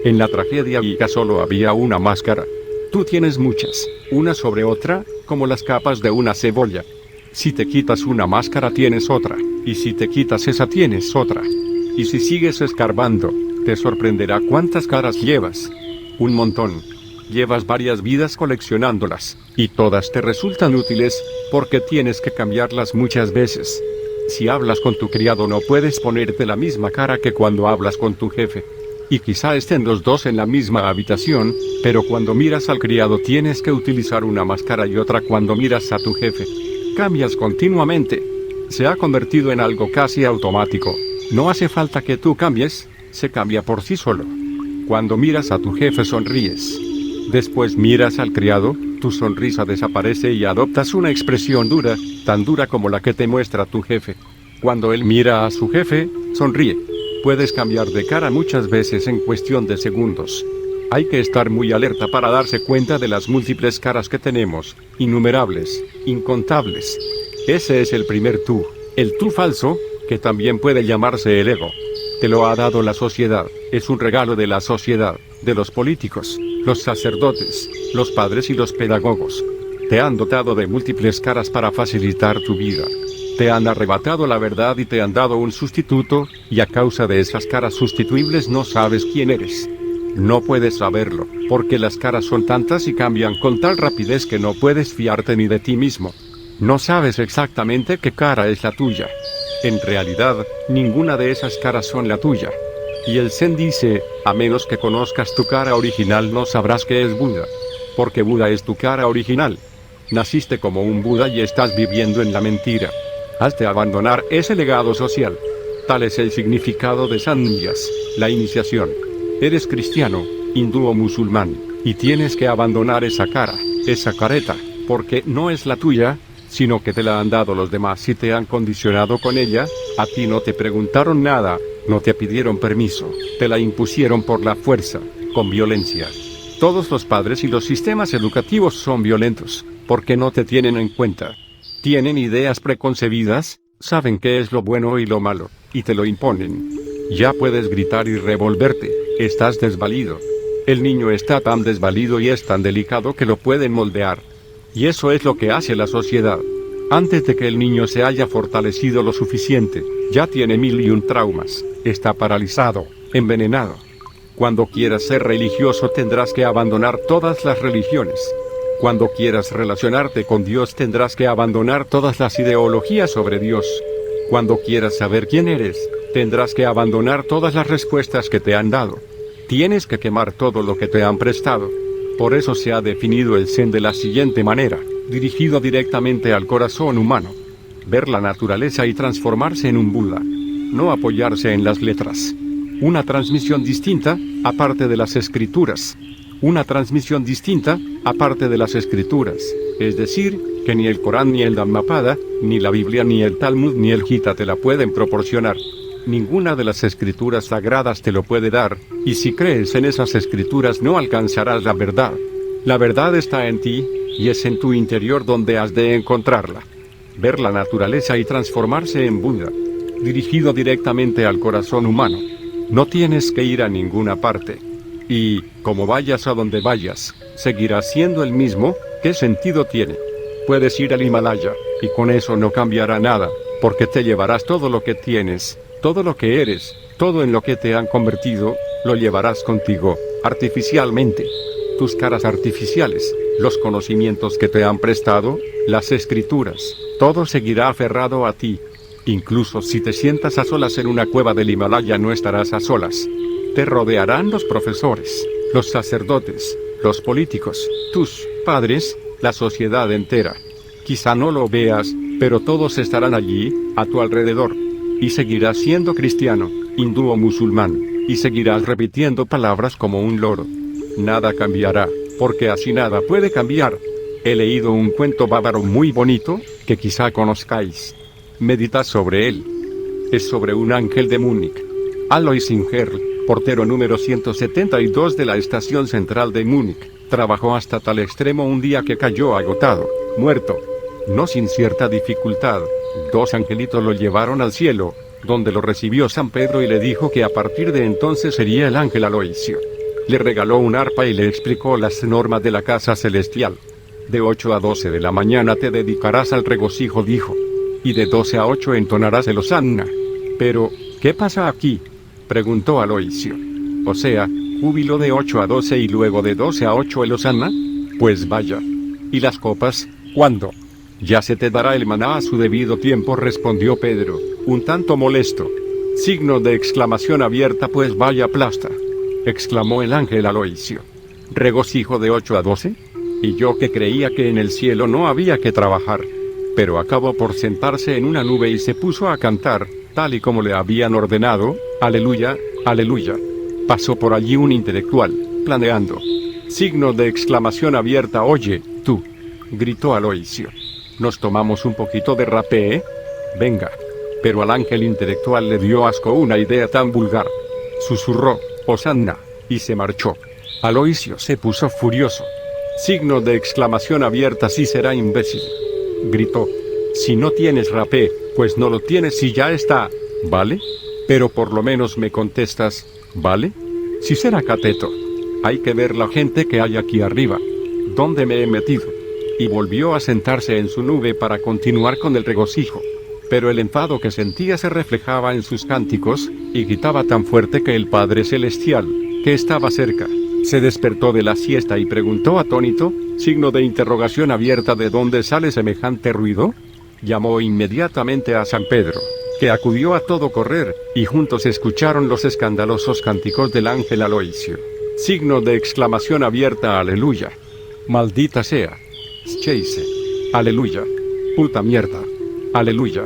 En la tragedia griega solo había una máscara. Tú tienes muchas, una sobre otra, como las capas de una cebolla. Si te quitas una máscara tienes otra, y si te quitas esa tienes otra. Y si sigues escarbando, te sorprenderá cuántas caras llevas. Un montón. Llevas varias vidas coleccionándolas, y todas te resultan útiles, porque tienes que cambiarlas muchas veces. Si hablas con tu criado no puedes ponerte la misma cara que cuando hablas con tu jefe. Y quizá estén los dos en la misma habitación, pero cuando miras al criado tienes que utilizar una máscara y otra cuando miras a tu jefe. Cambias continuamente. Se ha convertido en algo casi automático. No hace falta que tú cambies, se cambia por sí solo. Cuando miras a tu jefe sonríes. Después miras al criado, tu sonrisa desaparece y adoptas una expresión dura, tan dura como la que te muestra tu jefe. Cuando él mira a su jefe, sonríe. Puedes cambiar de cara muchas veces en cuestión de segundos. Hay que estar muy alerta para darse cuenta de las múltiples caras que tenemos, innumerables, incontables. Ese es el primer tú, el tú falso, que también puede llamarse el ego. Te lo ha dado la sociedad, es un regalo de la sociedad, de los políticos, los sacerdotes, los padres y los pedagogos. Te han dotado de múltiples caras para facilitar tu vida. Te han arrebatado la verdad y te han dado un sustituto, y a causa de esas caras sustituibles no sabes quién eres. No puedes saberlo, porque las caras son tantas y cambian con tal rapidez que no puedes fiarte ni de ti mismo. No sabes exactamente qué cara es la tuya. En realidad, ninguna de esas caras son la tuya. Y el Zen dice, a menos que conozcas tu cara original no sabrás qué es Buda. Porque Buda es tu cara original. Naciste como un Buda y estás viviendo en la mentira. Has de abandonar ese legado social. Tal es el significado de Sannyas, la iniciación. Eres cristiano, hindú o musulmán, y tienes que abandonar esa cara, esa careta, porque no es la tuya, sino que te la han dado los demás y te han condicionado con ella. A ti no te preguntaron nada, no te pidieron permiso, te la impusieron por la fuerza, con violencia. Todos los padres y los sistemas educativos son violentos, porque no te tienen en cuenta. Tienen ideas preconcebidas, saben qué es lo bueno y lo malo, y te lo imponen. Ya puedes gritar y revolverte, estás desvalido. El niño está tan desvalido y es tan delicado que lo pueden moldear. Y eso es lo que hace la sociedad. Antes de que el niño se haya fortalecido lo suficiente, ya tiene 1001 traumas, está paralizado, envenenado. Cuando quieras ser religioso tendrás que abandonar todas las religiones. Cuando quieras relacionarte con Dios tendrás que abandonar todas las ideologías sobre Dios. Cuando quieras saber quién eres, tendrás que abandonar todas las respuestas que te han dado. Tienes que quemar todo lo que te han prestado. Por eso se ha definido el Zen de la siguiente manera, dirigido directamente al corazón humano. Ver la naturaleza y transformarse en un Buda. No apoyarse en las letras. Una transmisión distinta, aparte de las escrituras. Una transmisión distinta, aparte de las escrituras. Es decir, que ni el Corán ni el Dhammapada, ni la Biblia ni el Talmud ni el Gita te la pueden proporcionar. Ninguna de las escrituras sagradas te lo puede dar, y si crees en esas escrituras no alcanzarás la verdad. La verdad está en ti, y es en tu interior donde has de encontrarla. Ver la naturaleza y transformarse en Buda. Dirigido directamente al corazón humano. No tienes que ir a ninguna parte. Y, como vayas a donde vayas, seguirás siendo el mismo. ¿Qué sentido tiene? Puedes ir al Himalaya, y con eso no cambiará nada, porque te llevarás todo lo que tienes, todo lo que eres, todo en lo que te han convertido, lo llevarás contigo, artificialmente. Tus caras artificiales, los conocimientos que te han prestado, las escrituras, todo seguirá aferrado a ti. Incluso si te sientas a solas en una cueva del Himalaya no estarás a solas. Te rodearán los profesores, los sacerdotes, los políticos, tus padres, la sociedad entera. Quizá no lo veas, pero todos estarán allí, a tu alrededor. Y seguirás siendo cristiano, hindú o musulmán, y seguirás repitiendo palabras como un loro. Nada cambiará, porque así nada puede cambiar. He leído un cuento bávaro muy bonito, que quizá conozcáis. Meditad sobre él. Es sobre un ángel de Múnich. Alois Ingerl, portero número 172 de la estación central de Múnich, trabajó hasta tal extremo un día que cayó agotado, muerto. No sin cierta dificultad, dos angelitos lo llevaron al cielo, donde lo recibió San Pedro y le dijo que a partir de entonces sería el ángel Aloisio. Le regaló un arpa y le explicó las normas de la casa celestial. De 8 a 12 de la mañana te dedicarás al regocijo, dijo. Y de 12 a 8 entonarás el Hosanna. Pero, ¿qué pasa aquí?, preguntó Aloisio. O sea, júbilo de 8 a 12 y luego de 12 a 8 el Hosanna. Pues vaya. ¿Y las copas, cuándo? Ya se te dará el maná a su debido tiempo, respondió Pedro, un tanto molesto. Signo de exclamación abierta, pues vaya plasta, exclamó el ángel Aloisio. ¿Regocijo de 8 a 12? Y yo que creía que en el cielo no había que trabajar. Pero acabó por sentarse en una nube y se puso a cantar, tal y como le habían ordenado, aleluya, aleluya. Pasó por allí un intelectual, planeando. Signo de exclamación abierta, oye, tú, gritó Aloisio. ¿Nos tomamos un poquito de rapé, eh? Venga. Pero al ángel intelectual le dio asco una idea tan vulgar. Susurró, Hosanna, y se marchó. Aloisio se puso furioso. Signo de exclamación abierta, sí será imbécil. Gritó. Si no tienes rapé, pues no lo tienes y ya está, ¿vale? Pero por lo menos me contestas, ¿vale? Si será cateto. Hay que ver la gente que hay aquí arriba. ¿Dónde me he metido? Y volvió a sentarse en su nube para continuar con el regocijo. Pero el enfado que sentía se reflejaba en sus cánticos, y gritaba tan fuerte que el Padre Celestial, que estaba cerca, se despertó de la siesta y preguntó atónito, signo de interrogación abierta, ¿de dónde sale semejante ruido? Llamó inmediatamente a San Pedro, que acudió a todo correr, y juntos escucharon los escandalosos cánticos del ángel Aloisio. Signo de exclamación abierta, aleluya. Maldita sea. Scheisse. Aleluya. Puta mierda. Aleluya.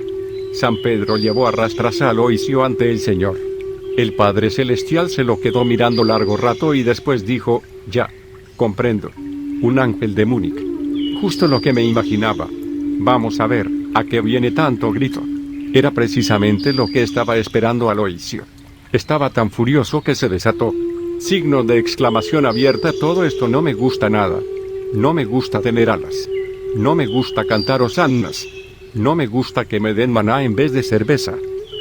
San Pedro llevó a rastras a Aloisio ante el Señor. El Padre Celestial se lo quedó mirando largo rato y después dijo, ya, comprendo. Un ángel de Múnich. Justo lo que me imaginaba. Vamos a ver, ¿a qué viene tanto grito? Era precisamente lo que estaba esperando Aloisio. Estaba tan furioso que se desató. Signo de exclamación abierta, todo esto no me gusta nada. No me gusta tener alas. No me gusta cantar hosannas. No me gusta que me den maná en vez de cerveza.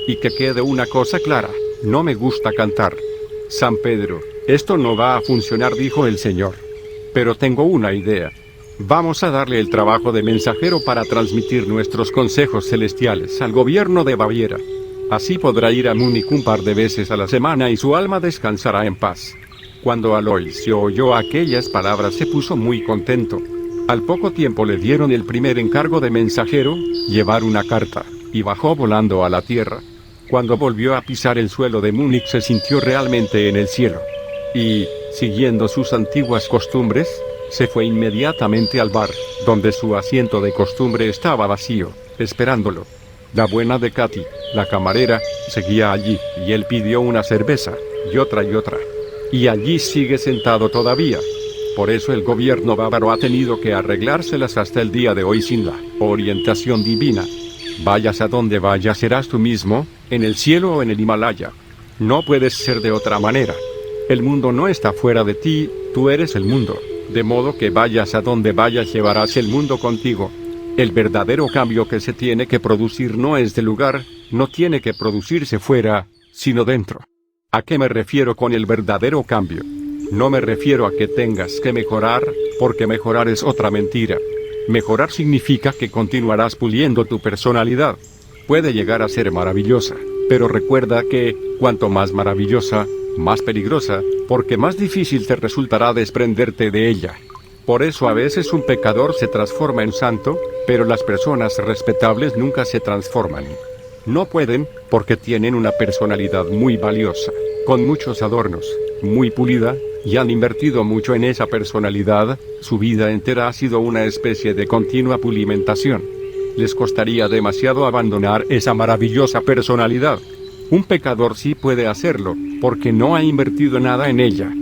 Y que quede una cosa clara, no me gusta cantar. San Pedro, esto no va a funcionar, dijo el Señor. Pero tengo una idea. Vamos a darle el trabajo de mensajero para transmitir nuestros consejos celestiales al gobierno de Baviera. Así podrá ir a Múnich un par de veces a la semana y su alma descansará en paz. Cuando Aloisio oyó aquellas palabras se puso muy contento. Al poco tiempo le dieron el primer encargo de mensajero, llevar una carta, y bajó volando a la tierra. Cuando volvió a pisar el suelo de Múnich se sintió realmente en el cielo. Y, siguiendo sus antiguas costumbres, se fue inmediatamente al bar, donde su asiento de costumbre estaba vacío, esperándolo. La buena de Katy, la camarera, seguía allí, y él pidió una cerveza, y otra y otra. Y allí sigue sentado todavía. Por eso el gobierno bávaro ha tenido que arreglárselas hasta el día de hoy sin la orientación divina. Vayas a donde vayas, serás tú mismo, en el cielo o en el Himalaya. No puedes ser de otra manera. El mundo no está fuera de ti, tú eres el mundo. De modo que vayas a donde vayas, llevarás el mundo contigo. El verdadero cambio que se tiene que producir no es del lugar, no tiene que producirse fuera, sino dentro. ¿A qué me refiero con el verdadero cambio? No me refiero a que tengas que mejorar, porque mejorar es otra mentira. Mejorar significa que continuarás puliendo tu personalidad. Puede llegar a ser maravillosa, pero recuerda que, cuanto más maravillosa, más peligrosa, porque más difícil te resultará desprenderte de ella. Por eso a veces un pecador se transforma en santo, pero las personas respetables nunca se transforman. No pueden, porque tienen una personalidad muy valiosa, con muchos adornos, muy pulida, y han invertido mucho en esa personalidad, su vida entera ha sido una especie de continua pulimentación. Les costaría demasiado abandonar esa maravillosa personalidad. Un pecador sí puede hacerlo, porque no ha invertido nada en ella.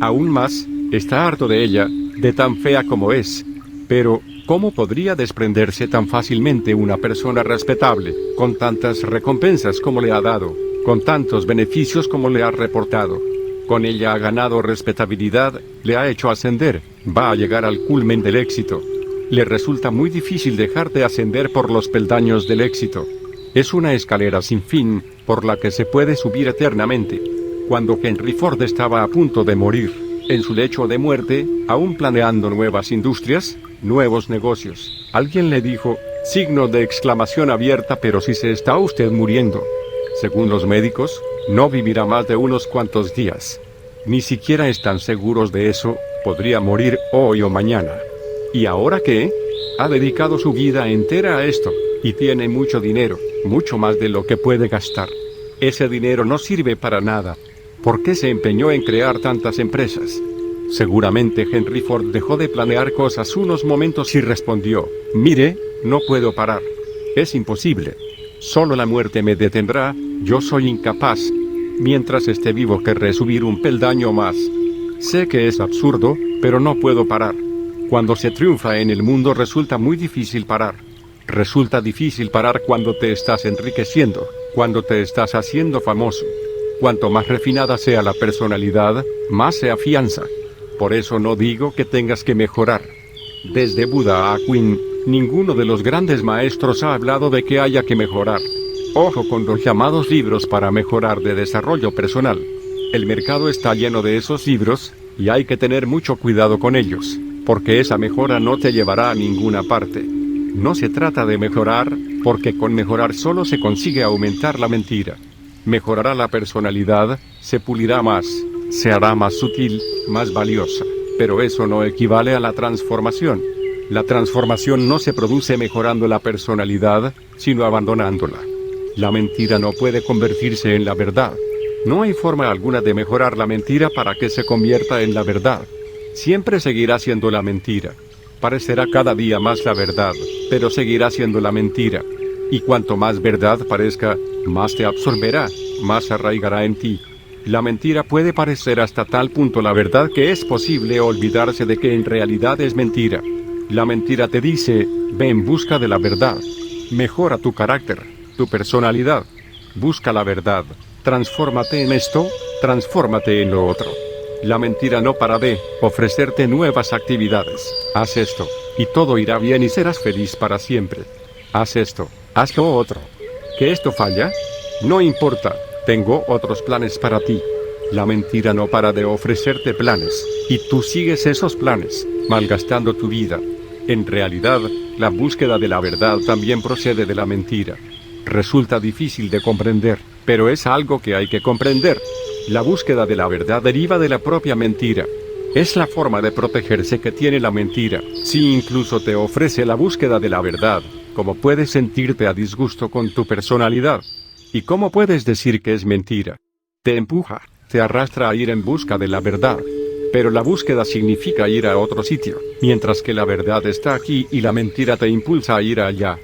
Aún más, está harto de ella, de tan fea como es. Pero, ¿cómo podría desprenderse tan fácilmente una persona respetable, con tantas recompensas como le ha dado, con tantos beneficios como le ha reportado? Con ella ha ganado respetabilidad, le ha hecho ascender, va a llegar al culmen del éxito. Le resulta muy difícil dejar de ascender por los peldaños del éxito. Es una escalera sin fin, por la que se puede subir eternamente. Cuando Henry Ford estaba a punto de morir, en su lecho de muerte, aún planeando nuevas industrias, nuevos negocios, alguien le dijo, signo de exclamación abierta, pero si se está usted muriendo. Según los médicos, no vivirá más de unos cuantos días. Ni siquiera están seguros de eso, podría morir hoy o mañana. ¿Y ahora qué? Ha dedicado su vida entera a esto, y tiene mucho dinero, mucho más de lo que puede gastar. Ese dinero no sirve para nada. ¿Por qué se empeñó en crear tantas empresas? Seguramente Henry Ford dejó de planear cosas unos momentos y respondió, mire, no puedo parar. Es imposible. Solo la muerte me detendrá, yo soy incapaz. Mientras esté vivo querré subir un peldaño más. Sé que es absurdo, pero no puedo parar. Cuando se triunfa en el mundo resulta muy difícil parar. Resulta difícil parar cuando te estás enriqueciendo, cuando te estás haciendo famoso. Cuanto más refinada sea la personalidad, más se afianza. Por eso no digo que tengas que mejorar. Desde Buda a Quinn, ninguno de los grandes maestros ha hablado de que haya que mejorar. Ojo con los llamados libros para mejorar de desarrollo personal. El mercado está lleno de esos libros, y hay que tener mucho cuidado con ellos, porque esa mejora no te llevará a ninguna parte. No se trata de mejorar, porque con mejorar solo se consigue aumentar la mentira. Mejorará la personalidad, se pulirá más, se hará más sutil, más valiosa, pero eso no equivale a la transformación. La transformación no se produce mejorando la personalidad, sino abandonándola. La mentira no puede convertirse en la verdad. No hay forma alguna de mejorar la mentira para que se convierta en la verdad. Siempre seguirá siendo la mentira. Parecerá cada día más la verdad, pero seguirá siendo la mentira. Y cuanto más verdad parezca, más te absorberá, más arraigará en ti. La mentira puede parecer hasta tal punto la verdad que es posible olvidarse de que en realidad es mentira. La mentira te dice, ve en busca de la verdad. Mejora tu carácter, tu personalidad. Busca la verdad. Transfórmate en esto, transfórmate en lo otro. La mentira no para de ofrecerte nuevas actividades. Haz esto, y todo irá bien y serás feliz para siempre. Haz esto, haz lo otro. ¿Que esto falla? No importa, tengo otros planes para ti. La mentira no para de ofrecerte planes, y tú sigues esos planes, malgastando tu vida. En realidad, la búsqueda de la verdad también procede de la mentira. Resulta difícil de comprender, pero es algo que hay que comprender. La búsqueda de la verdad deriva de la propia mentira. Es la forma de protegerse que tiene la mentira. Si incluso te ofrece la búsqueda de la verdad, ¿cómo puedes sentirte a disgusto con tu personalidad? ¿Y cómo puedes decir que es mentira? Te empuja, te arrastra a ir en busca de la verdad. Pero la búsqueda significa ir a otro sitio, mientras que la verdad está aquí y la mentira te impulsa a ir allá.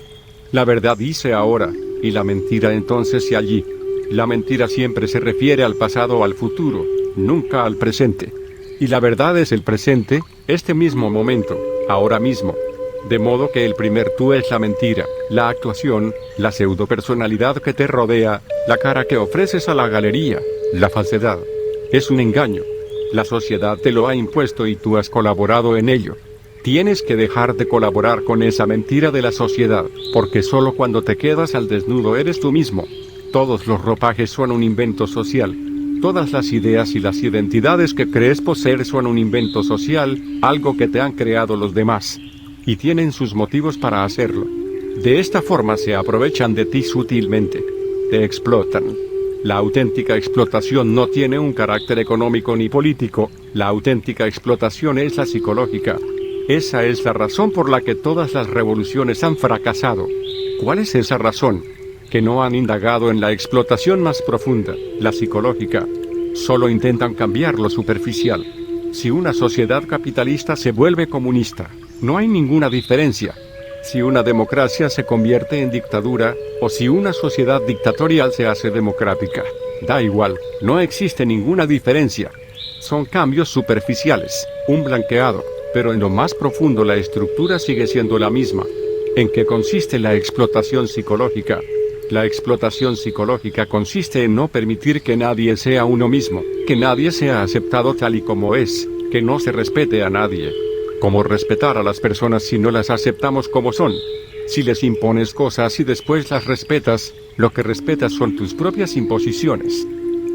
La verdad dice ahora, y la mentira entonces se allí. La mentira siempre se refiere al pasado o al futuro, nunca al presente. Y la verdad es el presente, este mismo momento, ahora mismo. De modo que el primer tú es la mentira, la actuación, la pseudopersonalidad que te rodea, la cara que ofreces a la galería, la falsedad. Es un engaño. La sociedad te lo ha impuesto y tú has colaborado en ello. Tienes que dejar de colaborar con esa mentira de la sociedad, porque solo cuando te quedas al desnudo eres tú mismo. Todos los ropajes son un invento social. Todas las ideas y las identidades que crees poseer son un invento social, algo que te han creado los demás. Y tienen sus motivos para hacerlo. De esta forma se aprovechan de ti sutilmente. Te explotan. La auténtica explotación no tiene un carácter económico ni político, la auténtica explotación es la psicológica. Esa es la razón por la que todas las revoluciones han fracasado. ¿Cuál es esa razón? Que no han indagado en la explotación más profunda, la psicológica. Solo intentan cambiar lo superficial. Si una sociedad capitalista se vuelve comunista, no hay ninguna diferencia. Si una democracia se convierte en dictadura, o si una sociedad dictatorial se hace democrática, da igual, no existe ninguna diferencia. Son cambios superficiales, un blanqueado, pero en lo más profundo la estructura sigue siendo la misma. ¿En qué consiste la explotación psicológica? La explotación psicológica consiste en no permitir que nadie sea uno mismo, que nadie sea aceptado tal y como es, que no se respete a nadie. ¿Cómo respetar a las personas si no las aceptamos como son? Si les impones cosas y después las respetas, lo que respetas son tus propias imposiciones.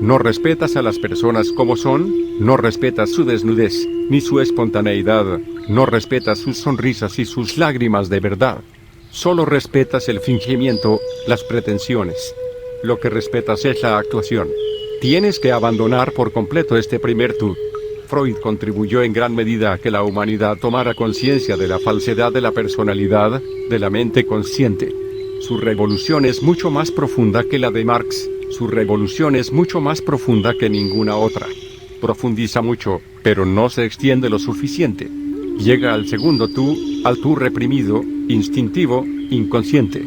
No respetas a las personas como son, no respetas su desnudez, ni su espontaneidad, no respetas sus sonrisas y sus lágrimas de verdad. Solo respetas el fingimiento, las pretensiones. Lo que respetas es la actuación. Tienes que abandonar por completo este primer tú. Freud contribuyó en gran medida a que la humanidad tomara conciencia de la falsedad de la personalidad, de la mente consciente. Su revolución es mucho más profunda que la de Marx, su revolución es mucho más profunda que ninguna otra. Profundiza mucho, pero no se extiende lo suficiente. Llega al segundo tú, al tú reprimido, instintivo, inconsciente.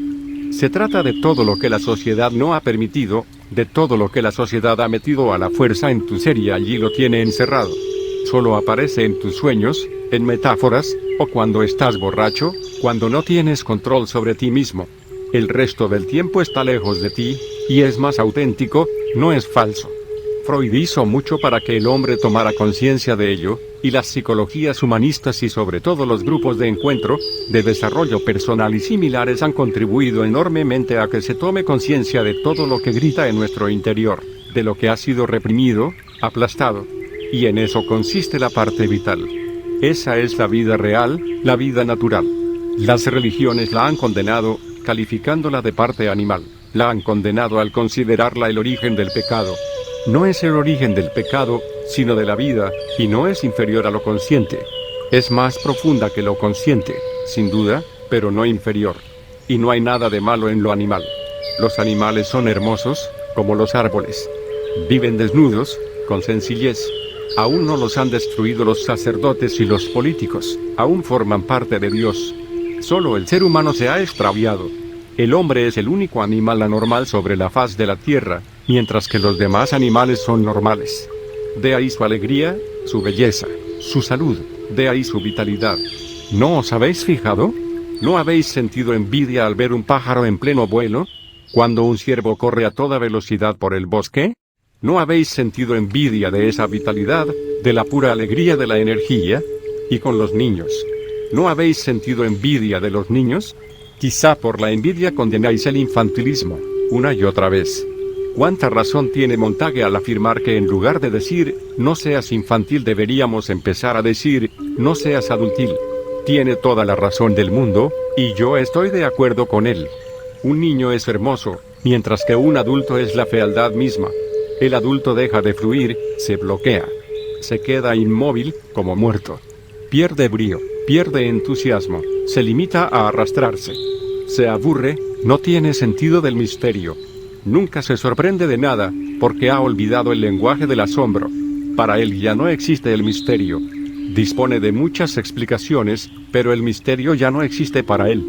Se trata de todo lo que la sociedad no ha permitido, de todo lo que la sociedad ha metido a la fuerza en tu ser y allí lo tiene encerrado. Solo aparece en tus sueños, en metáforas, o cuando estás borracho, cuando no tienes control sobre ti mismo. El resto del tiempo está lejos de ti, y es más auténtico, no es falso. Freud hizo mucho para que el hombre tomara conciencia de ello, y las psicologías humanistas y sobre todo los grupos de encuentro, de desarrollo personal y similares han contribuido enormemente a que se tome conciencia de todo lo que grita en nuestro interior, de lo que ha sido reprimido, aplastado. Y en eso consiste la parte vital. Esa es la vida real, la vida natural. Las religiones la han condenado, calificándola de parte animal. La han condenado al considerarla el origen del pecado. No es el origen del pecado, sino de la vida, y no es inferior a lo consciente. Es más profunda que lo consciente, sin duda, pero no inferior. Y no hay nada de malo en lo animal. Los animales son hermosos, como los árboles. Viven desnudos, con sencillez. Aún no los han destruido los sacerdotes y los políticos, aún forman parte de Dios. Solo el ser humano se ha extraviado. El hombre es el único animal anormal sobre la faz de la tierra, mientras que los demás animales son normales. De ahí su alegría, su belleza, su salud, de ahí su vitalidad. ¿No os habéis fijado? ¿No habéis sentido envidia al ver un pájaro en pleno vuelo? ¿Cuando un ciervo corre a toda velocidad por el bosque? ¿No habéis sentido envidia de esa vitalidad, de la pura alegría de la energía? Y con los niños. ¿No habéis sentido envidia de los niños? Quizá por la envidia condenáis el infantilismo, una y otra vez. ¿Cuánta razón tiene Montague al afirmar que en lugar de decir, no seas infantil deberíamos empezar a decir, no seas adultil? Tiene toda la razón del mundo, y yo estoy de acuerdo con él. Un niño es hermoso, mientras que un adulto es la fealdad misma. El adulto deja de fluir, se bloquea. Se queda inmóvil, como muerto. Pierde brío, pierde entusiasmo, se limita a arrastrarse. Se aburre, no tiene sentido del misterio. Nunca se sorprende de nada, porque ha olvidado el lenguaje del asombro. Para él ya no existe el misterio. Dispone de muchas explicaciones, pero el misterio ya no existe para él.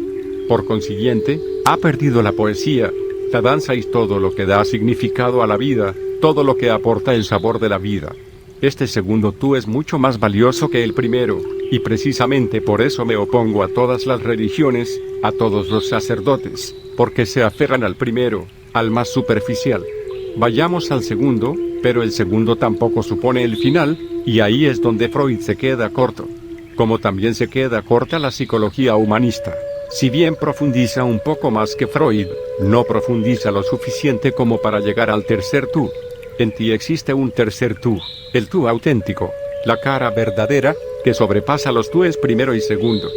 Por consiguiente, ha perdido la poesía, La danza es todo lo que da significado a la vida, todo lo que aporta el sabor de la vida. Este segundo tú es mucho más valioso que el primero, y precisamente por eso me opongo a todas las religiones, a todos los sacerdotes, porque se aferran al primero, al más superficial. Vayamos al segundo, pero el segundo tampoco supone el final, y ahí es donde Freud se queda corto. Como también se queda corta la psicología humanista. Si bien profundiza un poco más que Freud, no profundiza lo suficiente como para llegar al tercer tú. En ti existe un tercer tú, el tú auténtico, la cara verdadera, que sobrepasa los túes primero y segundo.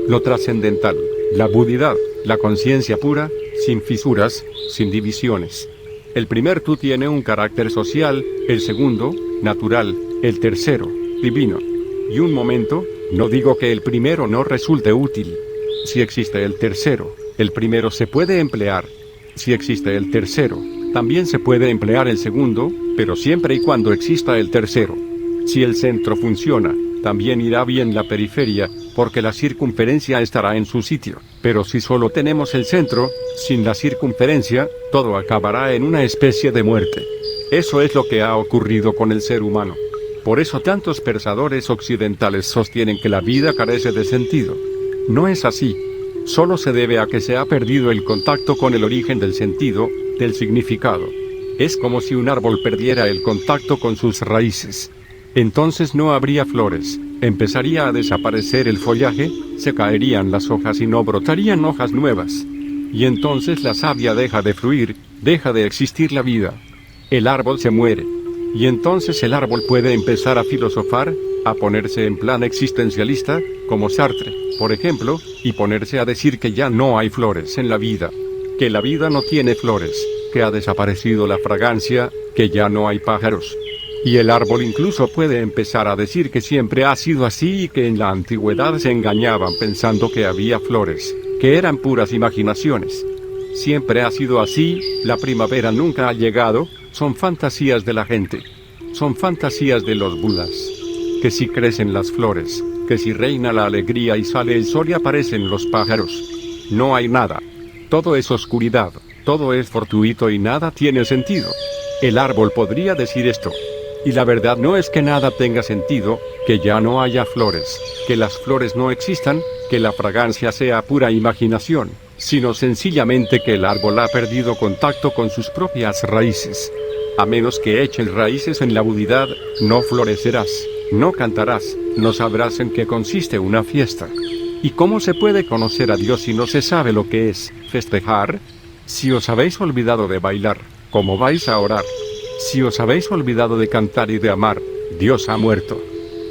Lo trascendental, la budidad, la conciencia pura, sin fisuras, sin divisiones. El primer tú tiene un carácter social, el segundo, natural, el tercero, divino. Y un momento, no digo que el primero no resulte útil. Si existe el tercero, el primero se puede emplear. Si existe el tercero, también se puede emplear el segundo, pero siempre y cuando exista el tercero. Si el centro funciona, también irá bien la periferia, porque la circunferencia estará en su sitio. Pero si solo tenemos el centro, sin la circunferencia, todo acabará en una especie de muerte. Eso es lo que ha ocurrido con el ser humano. Por eso tantos pensadores occidentales sostienen que la vida carece de sentido. No es así. Solo se debe a que se ha perdido el contacto con el origen del sentido, del significado. Es como si un árbol perdiera el contacto con sus raíces. Entonces no habría flores, empezaría a desaparecer el follaje, se caerían las hojas y no brotarían hojas nuevas. Y entonces la savia deja de fluir, deja de existir la vida. El árbol se muere. Y entonces el árbol puede empezar a filosofar, a ponerse en plan existencialista, como Sartre, por ejemplo, y ponerse a decir que ya no hay flores en la vida, que la vida no tiene flores, que ha desaparecido la fragancia, que ya no hay pájaros. Y el árbol incluso puede empezar a decir que siempre ha sido así y que en la antigüedad se engañaban pensando que había flores, que eran puras imaginaciones. Siempre ha sido así, la primavera nunca ha llegado, son fantasías de la gente. Son fantasías de los budas. Que si crecen las flores, que si reina la alegría y sale el sol y aparecen los pájaros. No hay nada. Todo es oscuridad, todo es fortuito y nada tiene sentido. El árbol podría decir esto. Y la verdad no es que nada tenga sentido, que ya no haya flores, que las flores no existan, que la fragancia sea pura imaginación, sino sencillamente que el árbol ha perdido contacto con sus propias raíces. A menos que echen raíces en la budidad, no florecerás, no cantarás, no sabrás en qué consiste una fiesta. ¿Y cómo se puede conocer a Dios si no se sabe lo que es festejar? Si os habéis olvidado de bailar, ¿cómo vais a orar? Si os habéis olvidado de cantar y de amar, Dios ha muerto.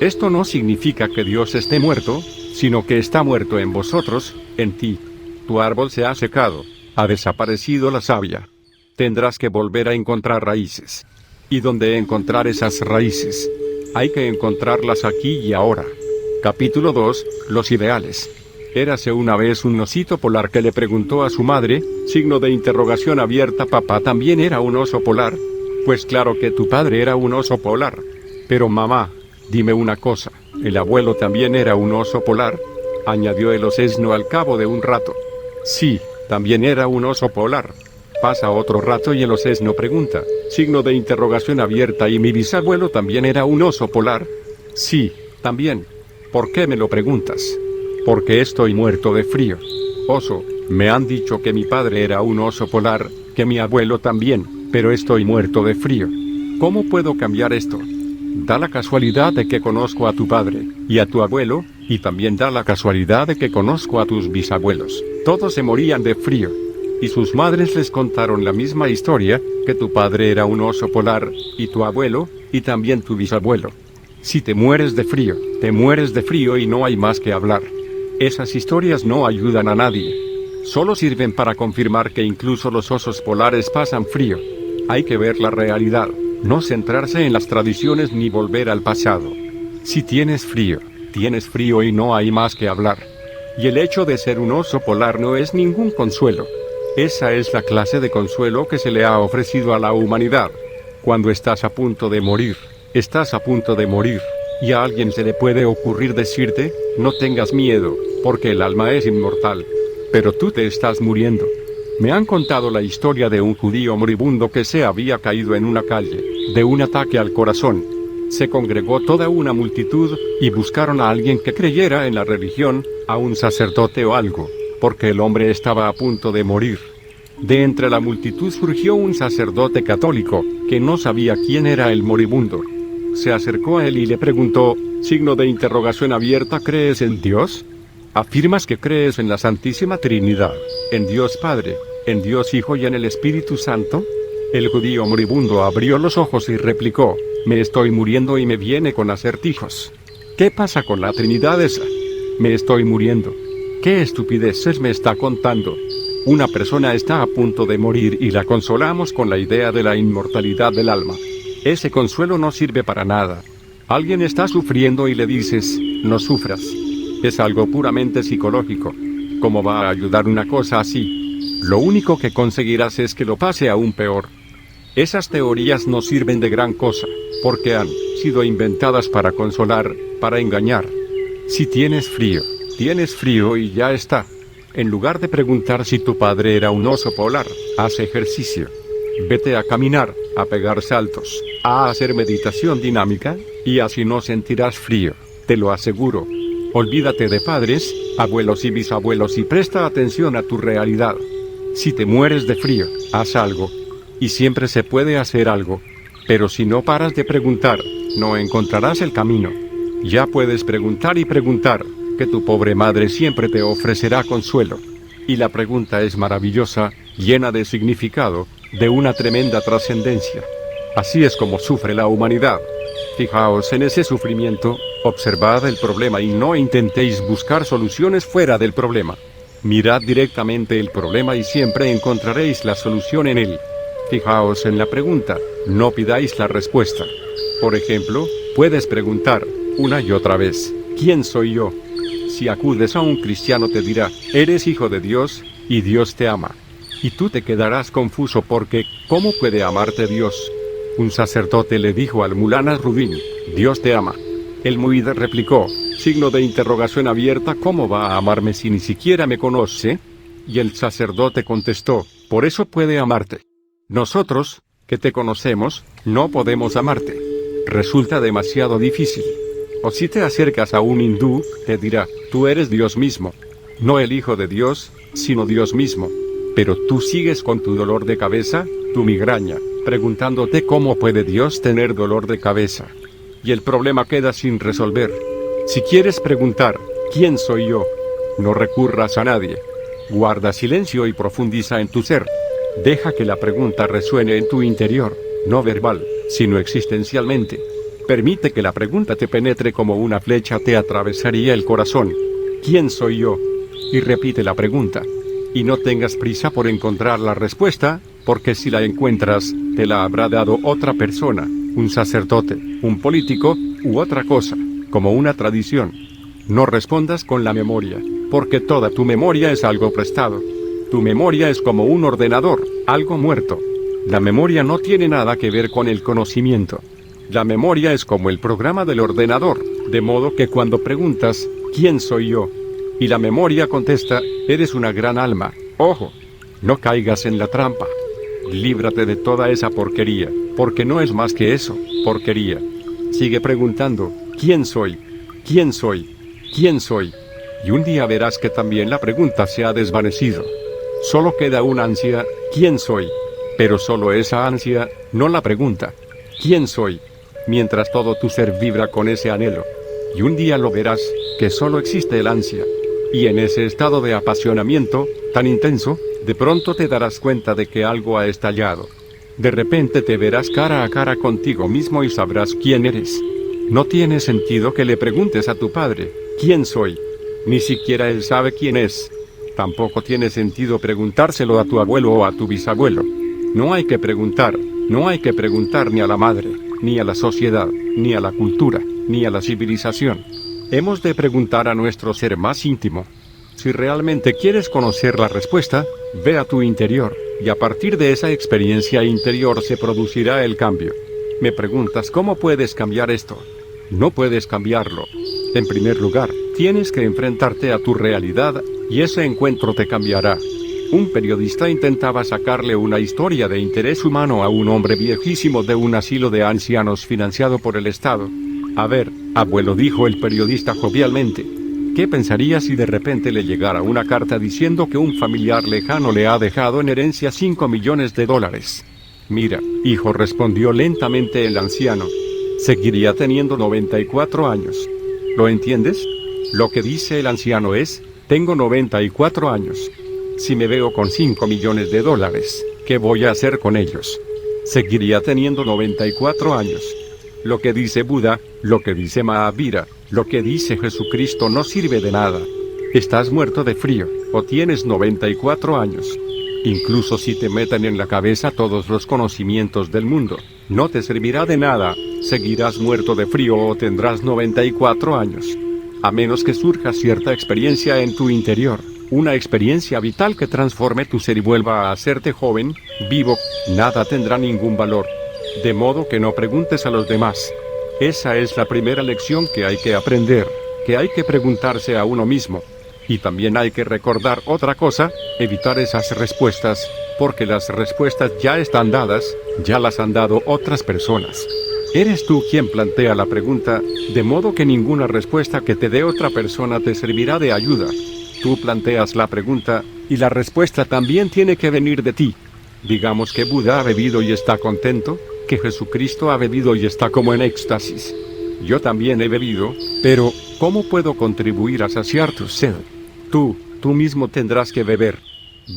Esto no significa que Dios esté muerto, sino que está muerto en vosotros, en ti. Tu árbol se ha secado, ha desaparecido la savia. Tendrás que volver a encontrar raíces. ¿Y dónde encontrar esas raíces? Hay que encontrarlas aquí y ahora. Capítulo 2, los ideales. Érase una vez un osito polar que le preguntó a su madre, signo de interrogación abierta, ¿papá también era un oso polar? Pues claro que tu padre era un oso polar. Pero mamá, dime una cosa, ¿el abuelo también era un oso polar? Añadió el osesno al cabo de un rato. Sí, también era un oso polar. Pasa otro rato y el osesno pregunta, signo de interrogación abierta, ¿y mi bisabuelo también era un oso polar? Sí, también. ¿Por qué me lo preguntas? Porque estoy muerto de frío. Oso, me han dicho que mi padre era un oso polar, que mi abuelo también, pero estoy muerto de frío. ¿Cómo puedo cambiar esto? Da la casualidad de que conozco a tu padre, y a tu abuelo, y también da la casualidad de que conozco a tus bisabuelos. Todos se morían de frío. Y sus madres les contaron la misma historia, que tu padre era un oso polar, y tu abuelo, y también tu bisabuelo. Si te mueres de frío y no hay más que hablar. Esas historias no ayudan a nadie. Solo sirven para confirmar que incluso los osos polares pasan frío. Hay que ver la realidad, no centrarse en las tradiciones ni volver al pasado. Si tienes frío y no hay más que hablar. Y el hecho de ser un oso polar no es ningún consuelo. Esa es la clase de consuelo que se le ha ofrecido a la humanidad. Cuando estás a punto de morir, y a alguien se le puede ocurrir decirte, no tengas miedo, porque el alma es inmortal. Pero tú te estás muriendo. Me han contado la historia de un judío moribundo que se había caído en una calle, de un ataque al corazón. Se congregó toda una multitud, y buscaron a alguien que creyera en la religión, a un sacerdote o algo, porque el hombre estaba a punto de morir. De entre la multitud surgió un sacerdote católico, que no sabía quién era el moribundo. Se acercó a él y le preguntó, signo de interrogación abierta, ¿crees en Dios? ¿Afirmas que crees en la Santísima Trinidad, en Dios Padre, en Dios Hijo y en el Espíritu Santo? El judío moribundo abrió los ojos y replicó, me estoy muriendo y me viene con acertijos. ¿Qué pasa con la Trinidad esa? Me estoy muriendo. ¿Qué estupideces me está contando? Una persona está a punto de morir y la consolamos con la idea de la inmortalidad del alma. Ese consuelo no sirve para nada. Alguien está sufriendo y le dices, no sufras. Es algo puramente psicológico. ¿Cómo va a ayudar una cosa así? Lo único que conseguirás es que lo pase aún peor. Esas teorías no sirven de gran cosa, porque han sido inventadas para consolar, para engañar. Si tienes frío y ya está. En lugar de preguntar si tu padre era un oso polar, haz ejercicio. Vete a caminar, a pegar saltos, a hacer meditación dinámica, y así no sentirás frío, te lo aseguro. Olvídate de padres, abuelos y bisabuelos y presta atención a tu realidad. Si te mueres de frío, haz algo. Y siempre se puede hacer algo. Pero si no paras de preguntar, no encontrarás el camino. Ya puedes preguntar y preguntar, que tu pobre madre siempre te ofrecerá consuelo. Y la pregunta es maravillosa, llena de significado, de una tremenda trascendencia. Así es como sufre la humanidad. Fijaos en ese sufrimiento, observad el problema y no intentéis buscar soluciones fuera del problema. Mirad directamente el problema y siempre encontraréis la solución en él. Fijaos en la pregunta, no pidáis la respuesta. Por ejemplo, puedes preguntar, una y otra vez, ¿quién soy yo? Si acudes a un cristiano te dirá, eres hijo de Dios, y Dios te ama. Y tú te quedarás confuso porque, ¿cómo puede amarte Dios? Un sacerdote le dijo al mulán Nasruddin, Dios te ama. El muid replicó, signo de interrogación abierta, ¿cómo va a amarme si ni siquiera me conoce? Y el sacerdote contestó, por eso puede amarte. Nosotros, que te conocemos, no podemos amarte. Resulta demasiado difícil. O si te acercas a un hindú, te dirá, tú eres Dios mismo. No el Hijo de Dios, sino Dios mismo. Pero tú sigues con tu dolor de cabeza, tu migraña, preguntándote cómo puede Dios tener dolor de cabeza. Y el problema queda sin resolver. Si quieres preguntar, ¿quién soy yo? No recurras a nadie. Guarda silencio y profundiza en tu ser. Deja que la pregunta resuene en tu interior, no verbal, sino existencialmente. Permite que la pregunta te penetre como una flecha te atravesaría el corazón. ¿Quién soy yo? Y repite la pregunta. Y no tengas prisa por encontrar la respuesta, porque si la encuentras, te la habrá dado otra persona, un sacerdote, un político, u otra cosa, como una tradición. No respondas con la memoria, porque toda tu memoria es algo prestado. Tu memoria es como un ordenador, algo muerto. La memoria no tiene nada que ver con el conocimiento. La memoria es como el programa del ordenador, de modo que cuando preguntas, ¿quién soy yo? Y la memoria contesta, eres una gran alma. Ojo, no caigas en la trampa. Líbrate de toda esa porquería, porque no es más que eso, porquería. Sigue preguntando, ¿quién soy? ¿Quién soy? ¿Quién soy? Y un día verás que también la pregunta se ha desvanecido. Solo queda una ansia, ¿quién soy? Pero solo esa ansia, no la pregunta, ¿quién soy? Mientras todo tu ser vibra con ese anhelo. Y un día lo verás, que solo existe el ansia. Y en ese estado de apasionamiento, tan intenso, de pronto te darás cuenta de que algo ha estallado. De repente te verás cara a cara contigo mismo y sabrás quién eres. No tiene sentido que le preguntes a tu padre, ¿quién soy? Ni siquiera él sabe quién es. Tampoco tiene sentido preguntárselo a tu abuelo o a tu bisabuelo. No hay que preguntar ni a la madre, ni a la sociedad, ni a la cultura, ni a la civilización. Hemos de preguntar a nuestro ser más íntimo. Si realmente quieres conocer la respuesta, ve a tu interior, y a partir de esa experiencia interior se producirá el cambio. Me preguntas, ¿cómo puedes cambiar esto? No puedes cambiarlo. En primer lugar, tienes que enfrentarte a tu realidad, y ese encuentro te cambiará. Un periodista intentaba sacarle una historia de interés humano a un hombre viejísimo de un asilo de ancianos financiado por el Estado. A ver, abuelo, dijo el periodista jovialmente, ¿qué pensaría si de repente le llegara una carta diciendo que un familiar lejano le ha dejado en herencia $5 millones? Mira, hijo, respondió lentamente el anciano, seguiría teniendo 94 años. ¿Lo entiendes? Lo que dice el anciano es, tengo 94 años. Si me veo con $5 millones, ¿qué voy a hacer con ellos? Seguiría teniendo 94 años. Lo que dice Buda, lo que dice Mahavira, lo que dice Jesucristo no sirve de nada. Estás muerto de frío, o tienes 94 años. Incluso si te meten en la cabeza todos los conocimientos del mundo, no te servirá de nada, seguirás muerto de frío o tendrás 94 años. A menos que surja cierta experiencia en tu interior, una experiencia vital que transforme tu ser y vuelva a hacerte joven, vivo, nada tendrá ningún valor. De modo que no preguntes a los demás. Esa es la primera lección que hay que aprender, que hay que preguntarse a uno mismo. Y también hay que recordar otra cosa, evitar esas respuestas, porque las respuestas ya están dadas, ya las han dado otras personas. Eres tú quien plantea la pregunta, de modo que ninguna respuesta que te dé otra persona te servirá de ayuda. Tú planteas la pregunta, y la respuesta también tiene que venir de ti. Digamos que Buda ha bebido y está contento, que Jesucristo ha bebido y está como en éxtasis. Yo también he bebido, pero ¿cómo puedo contribuir a saciar tu sed? Tú mismo tendrás que beber.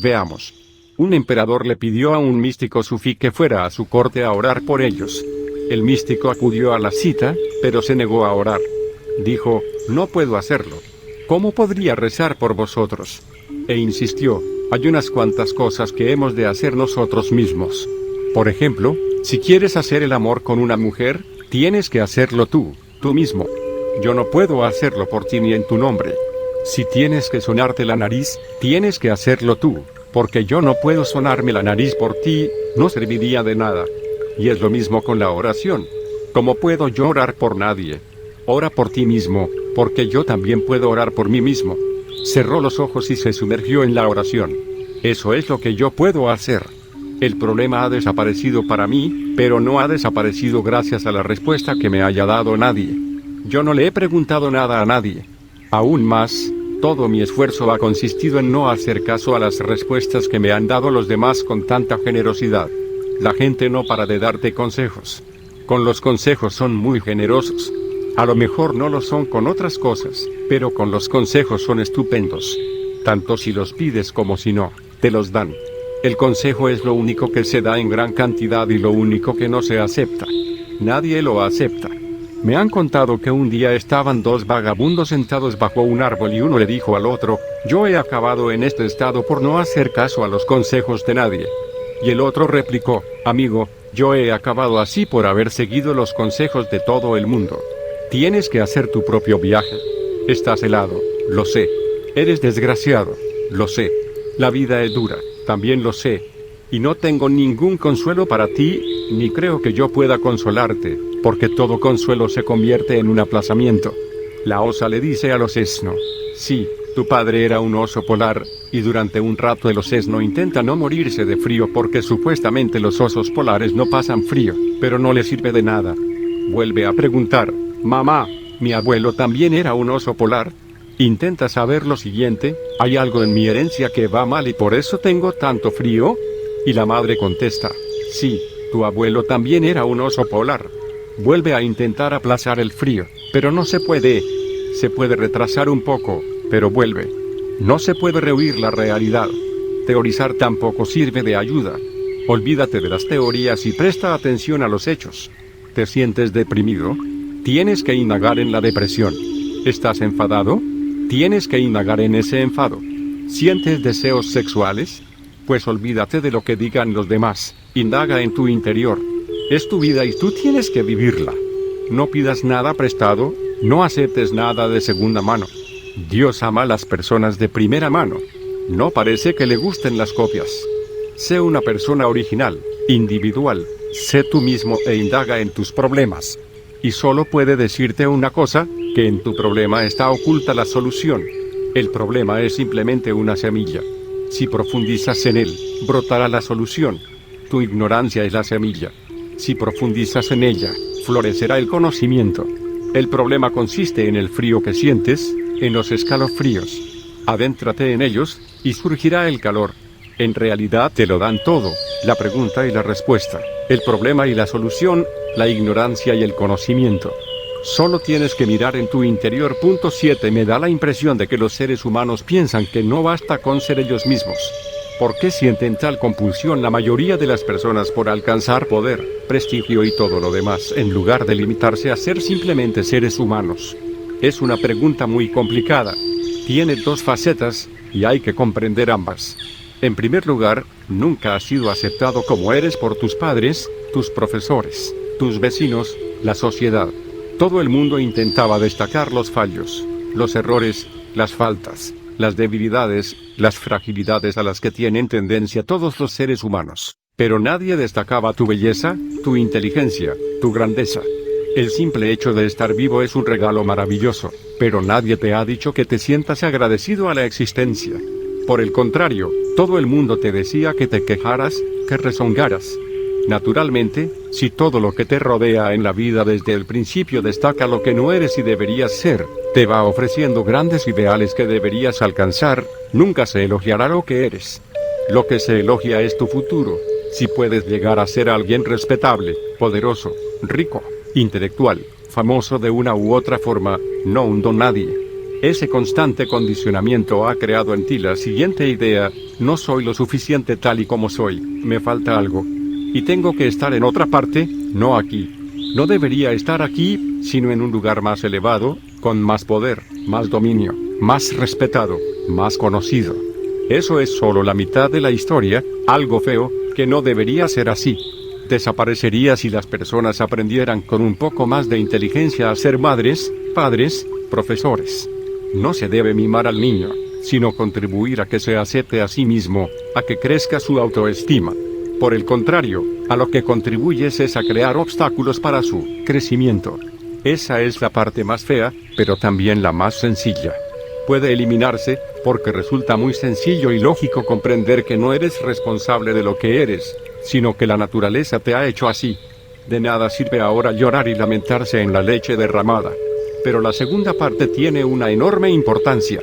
Veamos. Un emperador le pidió a un místico sufí que fuera a su corte a orar por ellos. El místico acudió a la cita, pero se negó a orar. Dijo, no puedo hacerlo. ¿Cómo podría rezar por vosotros? E insistió, hay unas cuantas cosas que hemos de hacer nosotros mismos. Por ejemplo, si quieres hacer el amor con una mujer, tienes que hacerlo tú mismo. Yo no puedo hacerlo por ti ni en tu nombre. Si tienes que sonarte la nariz, tienes que hacerlo tú, porque yo no puedo sonarme la nariz por ti, no serviría de nada. Y es lo mismo con la oración. ¿Cómo puedo yo orar por nadie? Ora por ti mismo, porque yo también puedo orar por mí mismo. Cerró los ojos y se sumergió en la oración. Eso es lo que yo puedo hacer. El problema ha desaparecido para mí, pero no ha desaparecido gracias a la respuesta que me haya dado nadie. Yo no le he preguntado nada a nadie. Aún más, todo mi esfuerzo ha consistido en no hacer caso a las respuestas que me han dado los demás con tanta generosidad. La gente no para de darte consejos. Con los consejos son muy generosos. A lo mejor no lo son con otras cosas, pero con los consejos son estupendos. Tanto si los pides como si no, te los dan. El consejo es lo único que se da en gran cantidad y lo único que no se acepta. Nadie lo acepta. Me han contado que un día estaban dos vagabundos sentados bajo un árbol y uno le dijo al otro, yo he acabado en este estado por no hacer caso a los consejos de nadie. Y el otro replicó, amigo, yo he acabado así por haber seguido los consejos de todo el mundo. Tienes que hacer tu propio viaje. Estás helado, lo sé. Eres desgraciado, lo sé. La vida es dura, también lo sé. Y no tengo ningún consuelo para ti, ni creo que yo pueda consolarte, porque todo consuelo se convierte en un aplazamiento. La osa le dice al osesno, sí, tu padre era un oso polar, y durante un rato el osesno intenta no morirse de frío porque supuestamente los osos polares no pasan frío, pero no le sirve de nada. Vuelve a preguntar, mamá, ¿mi abuelo también era un oso polar? Intenta saber lo siguiente, ¿hay algo en mi herencia que va mal y por eso tengo tanto frío? Y la madre contesta, sí, tu abuelo también era un oso polar. Vuelve a intentar aplazar el frío, pero no se puede. Se puede retrasar un poco, pero vuelve. No se puede rehuir la realidad. Teorizar tampoco sirve de ayuda. Olvídate de las teorías y presta atención a los hechos. ¿Te sientes deprimido? Tienes que indagar en la depresión. ¿Estás enfadado? Tienes que indagar en ese enfado. ¿Sientes deseos sexuales? Pues olvídate de lo que digan los demás. Indaga en tu interior. Es tu vida y tú tienes que vivirla. No pidas nada prestado, no aceptes nada de segunda mano. Dios ama a las personas de primera mano. No parece que le gusten las copias. Sé una persona original, individual. Sé tú mismo e indaga en tus problemas. Y solo puede decirte una cosa, que en tu problema está oculta la solución. El problema es simplemente una semilla. Si profundizas en él, brotará la solución. Tu ignorancia es la semilla. Si profundizas en ella, florecerá el conocimiento. El problema consiste en el frío que sientes, en los escalofríos. Adéntrate en ellos, y surgirá el calor. En realidad te lo dan todo, la pregunta y la respuesta, el problema y la solución, la ignorancia y el conocimiento. Solo tienes que mirar en tu interior. 7. Me da la impresión de que los seres humanos piensan que no basta con ser ellos mismos. ¿Por qué sienten tal compulsión la mayoría de las personas por alcanzar poder, prestigio y todo lo demás, en lugar de limitarse a ser simplemente seres humanos? Es una pregunta muy complicada. Tiene dos facetas, y hay que comprender ambas. En primer lugar, nunca has sido aceptado como eres por tus padres, tus profesores, tus vecinos, la sociedad. Todo el mundo intentaba destacar los fallos, los errores, las faltas, las debilidades, las fragilidades a las que tienen tendencia todos los seres humanos. Pero nadie destacaba tu belleza, tu inteligencia, tu grandeza. El simple hecho de estar vivo es un regalo maravilloso, pero nadie te ha dicho que te sientas agradecido a la existencia. Por el contrario, todo el mundo te decía que te quejaras, que rezongaras. Naturalmente, si todo lo que te rodea en la vida desde el principio destaca lo que no eres y deberías ser, te va ofreciendo grandes ideales que deberías alcanzar, nunca se elogiará lo que eres. Lo que se elogia es tu futuro. Si puedes llegar a ser alguien respetable, poderoso, rico, intelectual, famoso de una u otra forma, no un don nadie. Ese constante condicionamiento ha creado en ti la siguiente idea: no soy lo suficiente tal y como soy, me falta algo. Y tengo que estar en otra parte, no aquí. No debería estar aquí, sino en un lugar más elevado, con más poder, más dominio, más respetado, más conocido. Eso es solo la mitad de la historia, algo feo, que no debería ser así. Desaparecería si las personas aprendieran con un poco más de inteligencia a ser madres, padres, profesores. No se debe mimar al niño, sino contribuir a que se acepte a sí mismo, a que crezca su autoestima. Por el contrario, a lo que contribuyes es a crear obstáculos para su crecimiento. Esa es la parte más fea, pero también la más sencilla. Puede eliminarse, porque resulta muy sencillo y lógico comprender que no eres responsable de lo que eres, sino que la naturaleza te ha hecho así. De nada sirve ahora llorar y lamentarse en la leche derramada. Pero la segunda parte tiene una enorme importancia.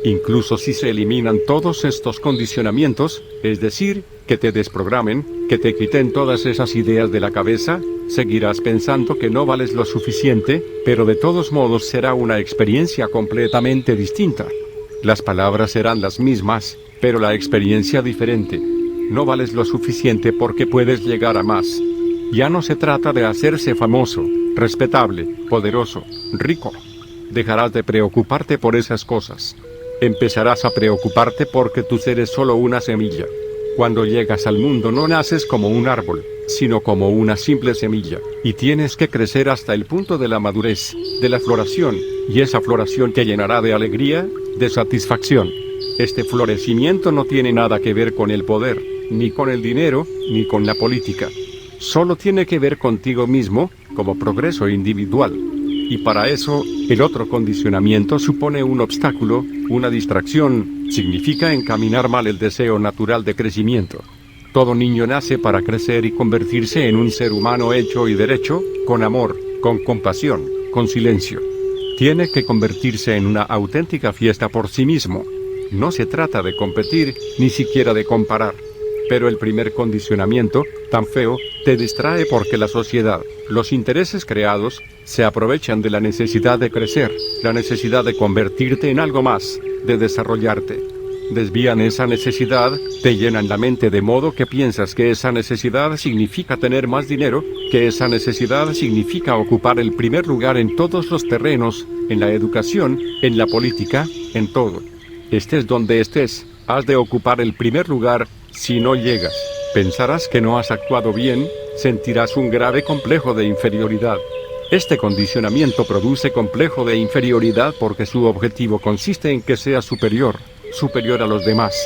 Incluso si se eliminan todos estos condicionamientos, es decir, que te desprogramen, que te quiten todas esas ideas de la cabeza, seguirás pensando que no vales lo suficiente, pero de todos modos será una experiencia completamente distinta. Las palabras serán las mismas, pero la experiencia diferente. No vales lo suficiente porque puedes llegar a más. Ya no se trata de hacerse famoso, respetable, poderoso, rico. Dejarás de preocuparte por esas cosas. Empezarás a preocuparte porque tú eres solo una semilla. Cuando llegas al mundo no naces como un árbol, sino como una simple semilla, y tienes que crecer hasta el punto de la madurez, de la floración, y esa floración te llenará de alegría, de satisfacción. Este florecimiento no tiene nada que ver con el poder, ni con el dinero, ni con la política. Solo tiene que ver contigo mismo, como progreso individual. Y para eso, el otro condicionamiento supone un obstáculo, una distracción, significa encaminar mal el deseo natural de crecimiento. Todo niño nace para crecer y convertirse en un ser humano hecho y derecho, con amor, con compasión, con silencio. Tiene que convertirse en una auténtica fiesta por sí mismo. No se trata de competir, ni siquiera de comparar. Pero el primer condicionamiento, tan feo, te distrae porque la sociedad, los intereses creados, se aprovechan de la necesidad de crecer, la necesidad de convertirte en algo más, de desarrollarte. Desvían esa necesidad, te llenan la mente de modo que piensas que esa necesidad significa tener más dinero, que esa necesidad significa ocupar el primer lugar en todos los terrenos, en la educación, en la política, en todo. Estés donde estés, has de ocupar el primer lugar. Si no llegas, pensarás que no has actuado bien, sentirás un grave complejo de inferioridad. Este condicionamiento produce complejo de inferioridad porque su objetivo consiste en que seas superior a los demás.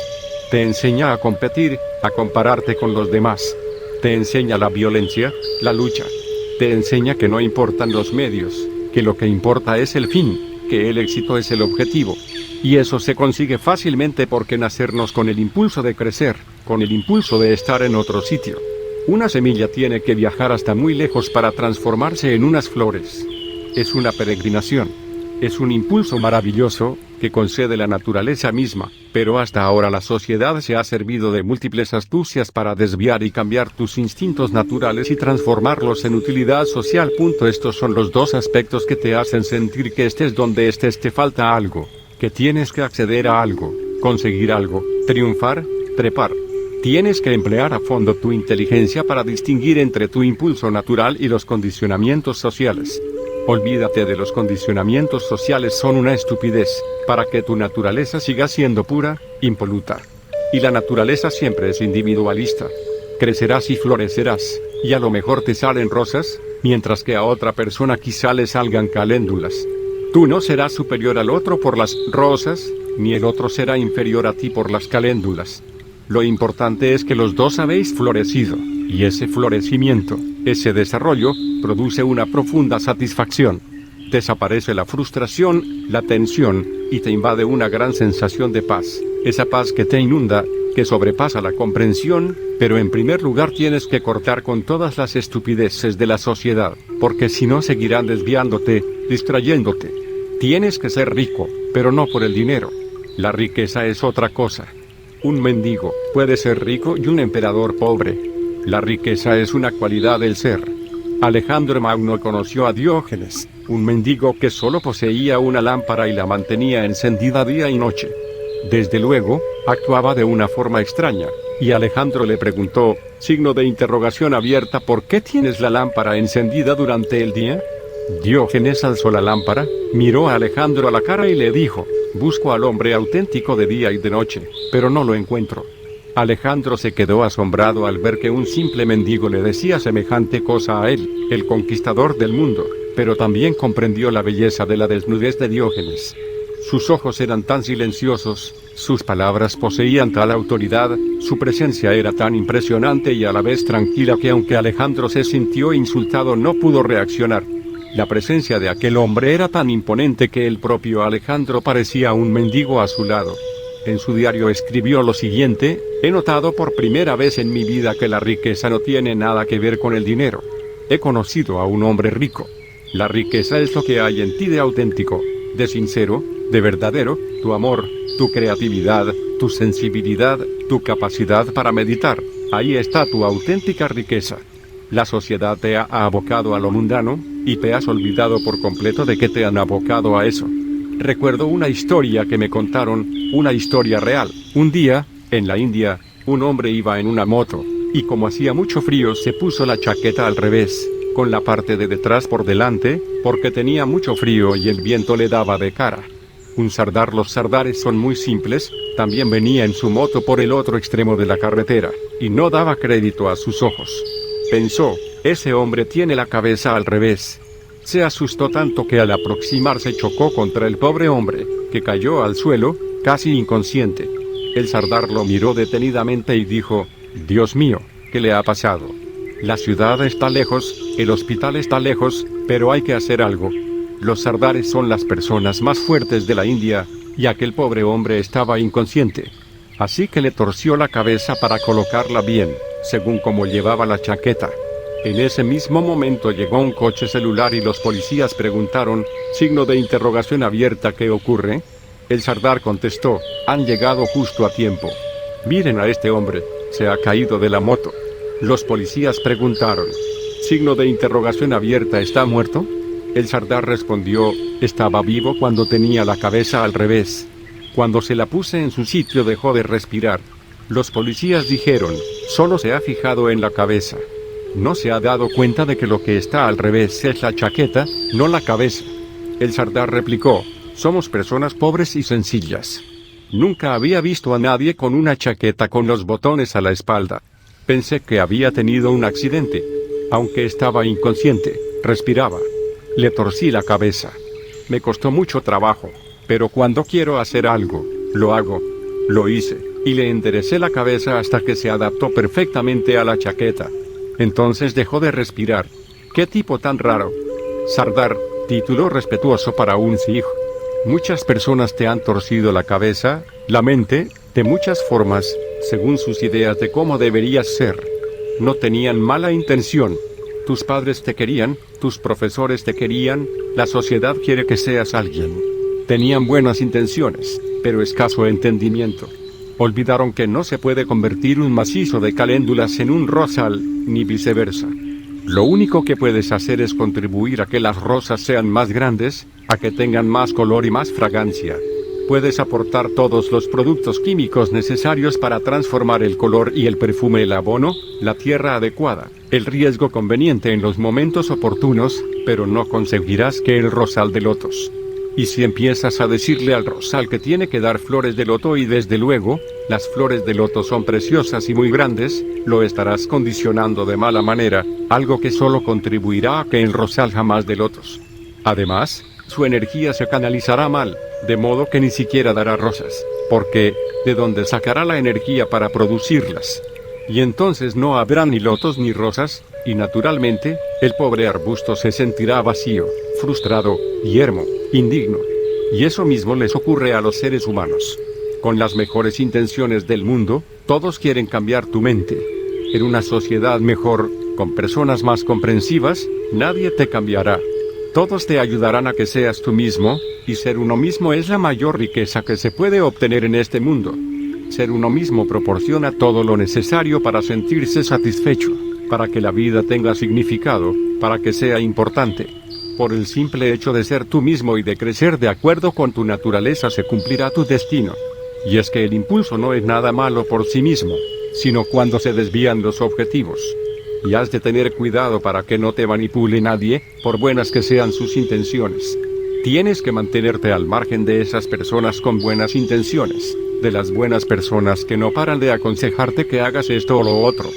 Te enseña a competir, a compararte con los demás. Te enseña la violencia, la lucha. Te enseña que no importan los medios, que lo que importa es el fin, que el éxito es el objetivo. Y eso se consigue fácilmente porque nacernos con el impulso de crecer, con el impulso de estar en otro sitio. Una semilla tiene que viajar hasta muy lejos para transformarse en unas flores. Es una peregrinación. Es un impulso maravilloso, que concede la naturaleza misma, pero hasta ahora la sociedad se ha servido de múltiples astucias para desviar y cambiar tus instintos naturales y transformarlos en utilidad social. Estos son los dos aspectos que te hacen sentir que estés donde estés te falta algo, que tienes que acceder a algo, conseguir algo, triunfar, trepar. Tienes que emplear a fondo tu inteligencia para distinguir entre tu impulso natural y los condicionamientos sociales. Olvídate de los condicionamientos sociales, son una estupidez, para que tu naturaleza siga siendo pura, impoluta. Y la naturaleza siempre es individualista. Crecerás y florecerás, y a lo mejor te salen rosas, mientras que a otra persona quizá le salgan caléndulas. Tú no serás superior al otro por las rosas, ni el otro será inferior a ti por las caléndulas. Lo importante es que los dos habéis florecido, y ese florecimiento, ese desarrollo, produce una profunda satisfacción. Desaparece la frustración, la tensión, y te invade una gran sensación de paz, esa paz que te inunda, que sobrepasa la comprensión, pero en primer lugar tienes que cortar con todas las estupideces de la sociedad, porque si no seguirán desviándote, distrayéndote. Tienes que ser rico, pero no por el dinero. La riqueza es otra cosa. Un mendigo puede ser rico y un emperador pobre. La riqueza es una cualidad del ser. Alejandro Magno conoció a Diógenes, un mendigo que solo poseía una lámpara y la mantenía encendida día y noche. Desde luego, actuaba de una forma extraña, y Alejandro le preguntó, signo de interrogación abierta, ¿por qué tienes la lámpara encendida durante el día? Diógenes alzó la lámpara, miró a Alejandro a la cara y le dijo, busco al hombre auténtico de día y de noche, pero no lo encuentro. Alejandro se quedó asombrado al ver que un simple mendigo le decía semejante cosa a él, el conquistador del mundo, pero también comprendió la belleza de la desnudez de Diógenes. Sus ojos eran tan silenciosos, sus palabras poseían tal autoridad, su presencia era tan impresionante y a la vez tranquila que aunque Alejandro se sintió insultado no pudo reaccionar. La presencia de aquel hombre era tan imponente que el propio Alejandro parecía un mendigo a su lado. En su diario escribió lo siguiente, he notado por primera vez en mi vida que la riqueza no tiene nada que ver con el dinero. He conocido a un hombre rico. La riqueza es lo que hay en ti de auténtico, de sincero, de verdadero, tu amor, tu creatividad, tu sensibilidad, tu capacidad para meditar. Ahí está tu auténtica riqueza. La sociedad te ha abocado a lo mundano, y te has olvidado por completo de que te han abocado a eso. Recuerdo una historia que me contaron, una historia real. Un día, en la India, un hombre iba en una moto, y como hacía mucho frío se puso la chaqueta al revés, con la parte de detrás por delante, porque tenía mucho frío y el viento le daba de cara. Un sardar, los sardares son muy simples, también venía en su moto por el otro extremo de la carretera, y no daba crédito a sus ojos. Pensó, ese hombre tiene la cabeza al revés. Se asustó tanto que al aproximarse chocó contra el pobre hombre, que cayó al suelo, casi inconsciente. El sardar lo miró detenidamente y dijo, Dios mío, ¿qué le ha pasado? La ciudad está lejos, el hospital está lejos, pero hay que hacer algo. Los sardares son las personas más fuertes de la India, y aquel pobre hombre estaba inconsciente. Así que le torció la cabeza para colocarla bien, según como llevaba la chaqueta. En ese mismo momento llegó un coche celular y los policías preguntaron, signo de interrogación abierta, ¿qué ocurre? El sardar contestó, han llegado justo a tiempo. Miren a este hombre, se ha caído de la moto. Los policías preguntaron, signo de interrogación abierta, ¿está muerto? El sardar respondió, estaba vivo cuando tenía la cabeza al revés. Cuando se la puse en su sitio dejó de respirar. Los policías dijeron, solo se ha fijado en la cabeza. No se ha dado cuenta de que lo que está al revés es la chaqueta, no la cabeza. El sardar replicó, somos personas pobres y sencillas. Nunca había visto a nadie con una chaqueta con los botones a la espalda. Pensé que había tenido un accidente. Aunque estaba inconsciente, respiraba. Le torcí la cabeza. Me costó mucho trabajo, pero cuando quiero hacer algo, lo hago. Lo hice, y le enderecé la cabeza hasta que se adaptó perfectamente a la chaqueta. Entonces dejó de respirar. ¡Qué tipo tan raro! Sardar, título respetuoso para un sikh. Muchas personas te han torcido la cabeza, la mente, de muchas formas, según sus ideas de cómo deberías ser. No tenían mala intención. Tus padres te querían, tus profesores te querían, la sociedad quiere que seas alguien. Tenían buenas intenciones, pero escaso entendimiento. Olvidaron que no se puede convertir un macizo de caléndulas en un rosal, ni viceversa. Lo único que puedes hacer es contribuir a que las rosas sean más grandes, a que tengan más color y más fragancia. Puedes aportar todos los productos químicos necesarios para transformar el color y el perfume, el abono, la tierra adecuada, el riesgo conveniente en los momentos oportunos, pero no conseguirás que el rosal de lotos. Y si empiezas a decirle al rosal que tiene que dar flores de loto y desde luego, las flores de loto son preciosas y muy grandes, lo estarás condicionando de mala manera, algo que solo contribuirá a que el rosal jamás dé lotos. Además, su energía se canalizará mal, de modo que ni siquiera dará rosas, porque, ¿de dónde sacará la energía para producirlas? Y entonces no habrá ni lotos ni rosas, y naturalmente, el pobre arbusto se sentirá vacío, frustrado, yermo, indigno. Y eso mismo les ocurre a los seres humanos. Con las mejores intenciones del mundo, todos quieren cambiar tu mente. En una sociedad mejor, con personas más comprensivas, nadie te cambiará. Todos te ayudarán a que seas tú mismo, y ser uno mismo es la mayor riqueza que se puede obtener en este mundo. Ser uno mismo proporciona todo lo necesario para sentirse satisfecho, para que la vida tenga significado, para que sea importante. Por el simple hecho de ser tú mismo y de crecer de acuerdo con tu naturaleza se cumplirá tu destino. Y es que el impulso no es nada malo por sí mismo, sino cuando se desvían los objetivos. Y has de tener cuidado para que no te manipule nadie, por buenas que sean sus intenciones. Tienes que mantenerte al margen de esas personas con buenas intenciones, de las buenas personas que no paran de aconsejarte que hagas esto o lo otro.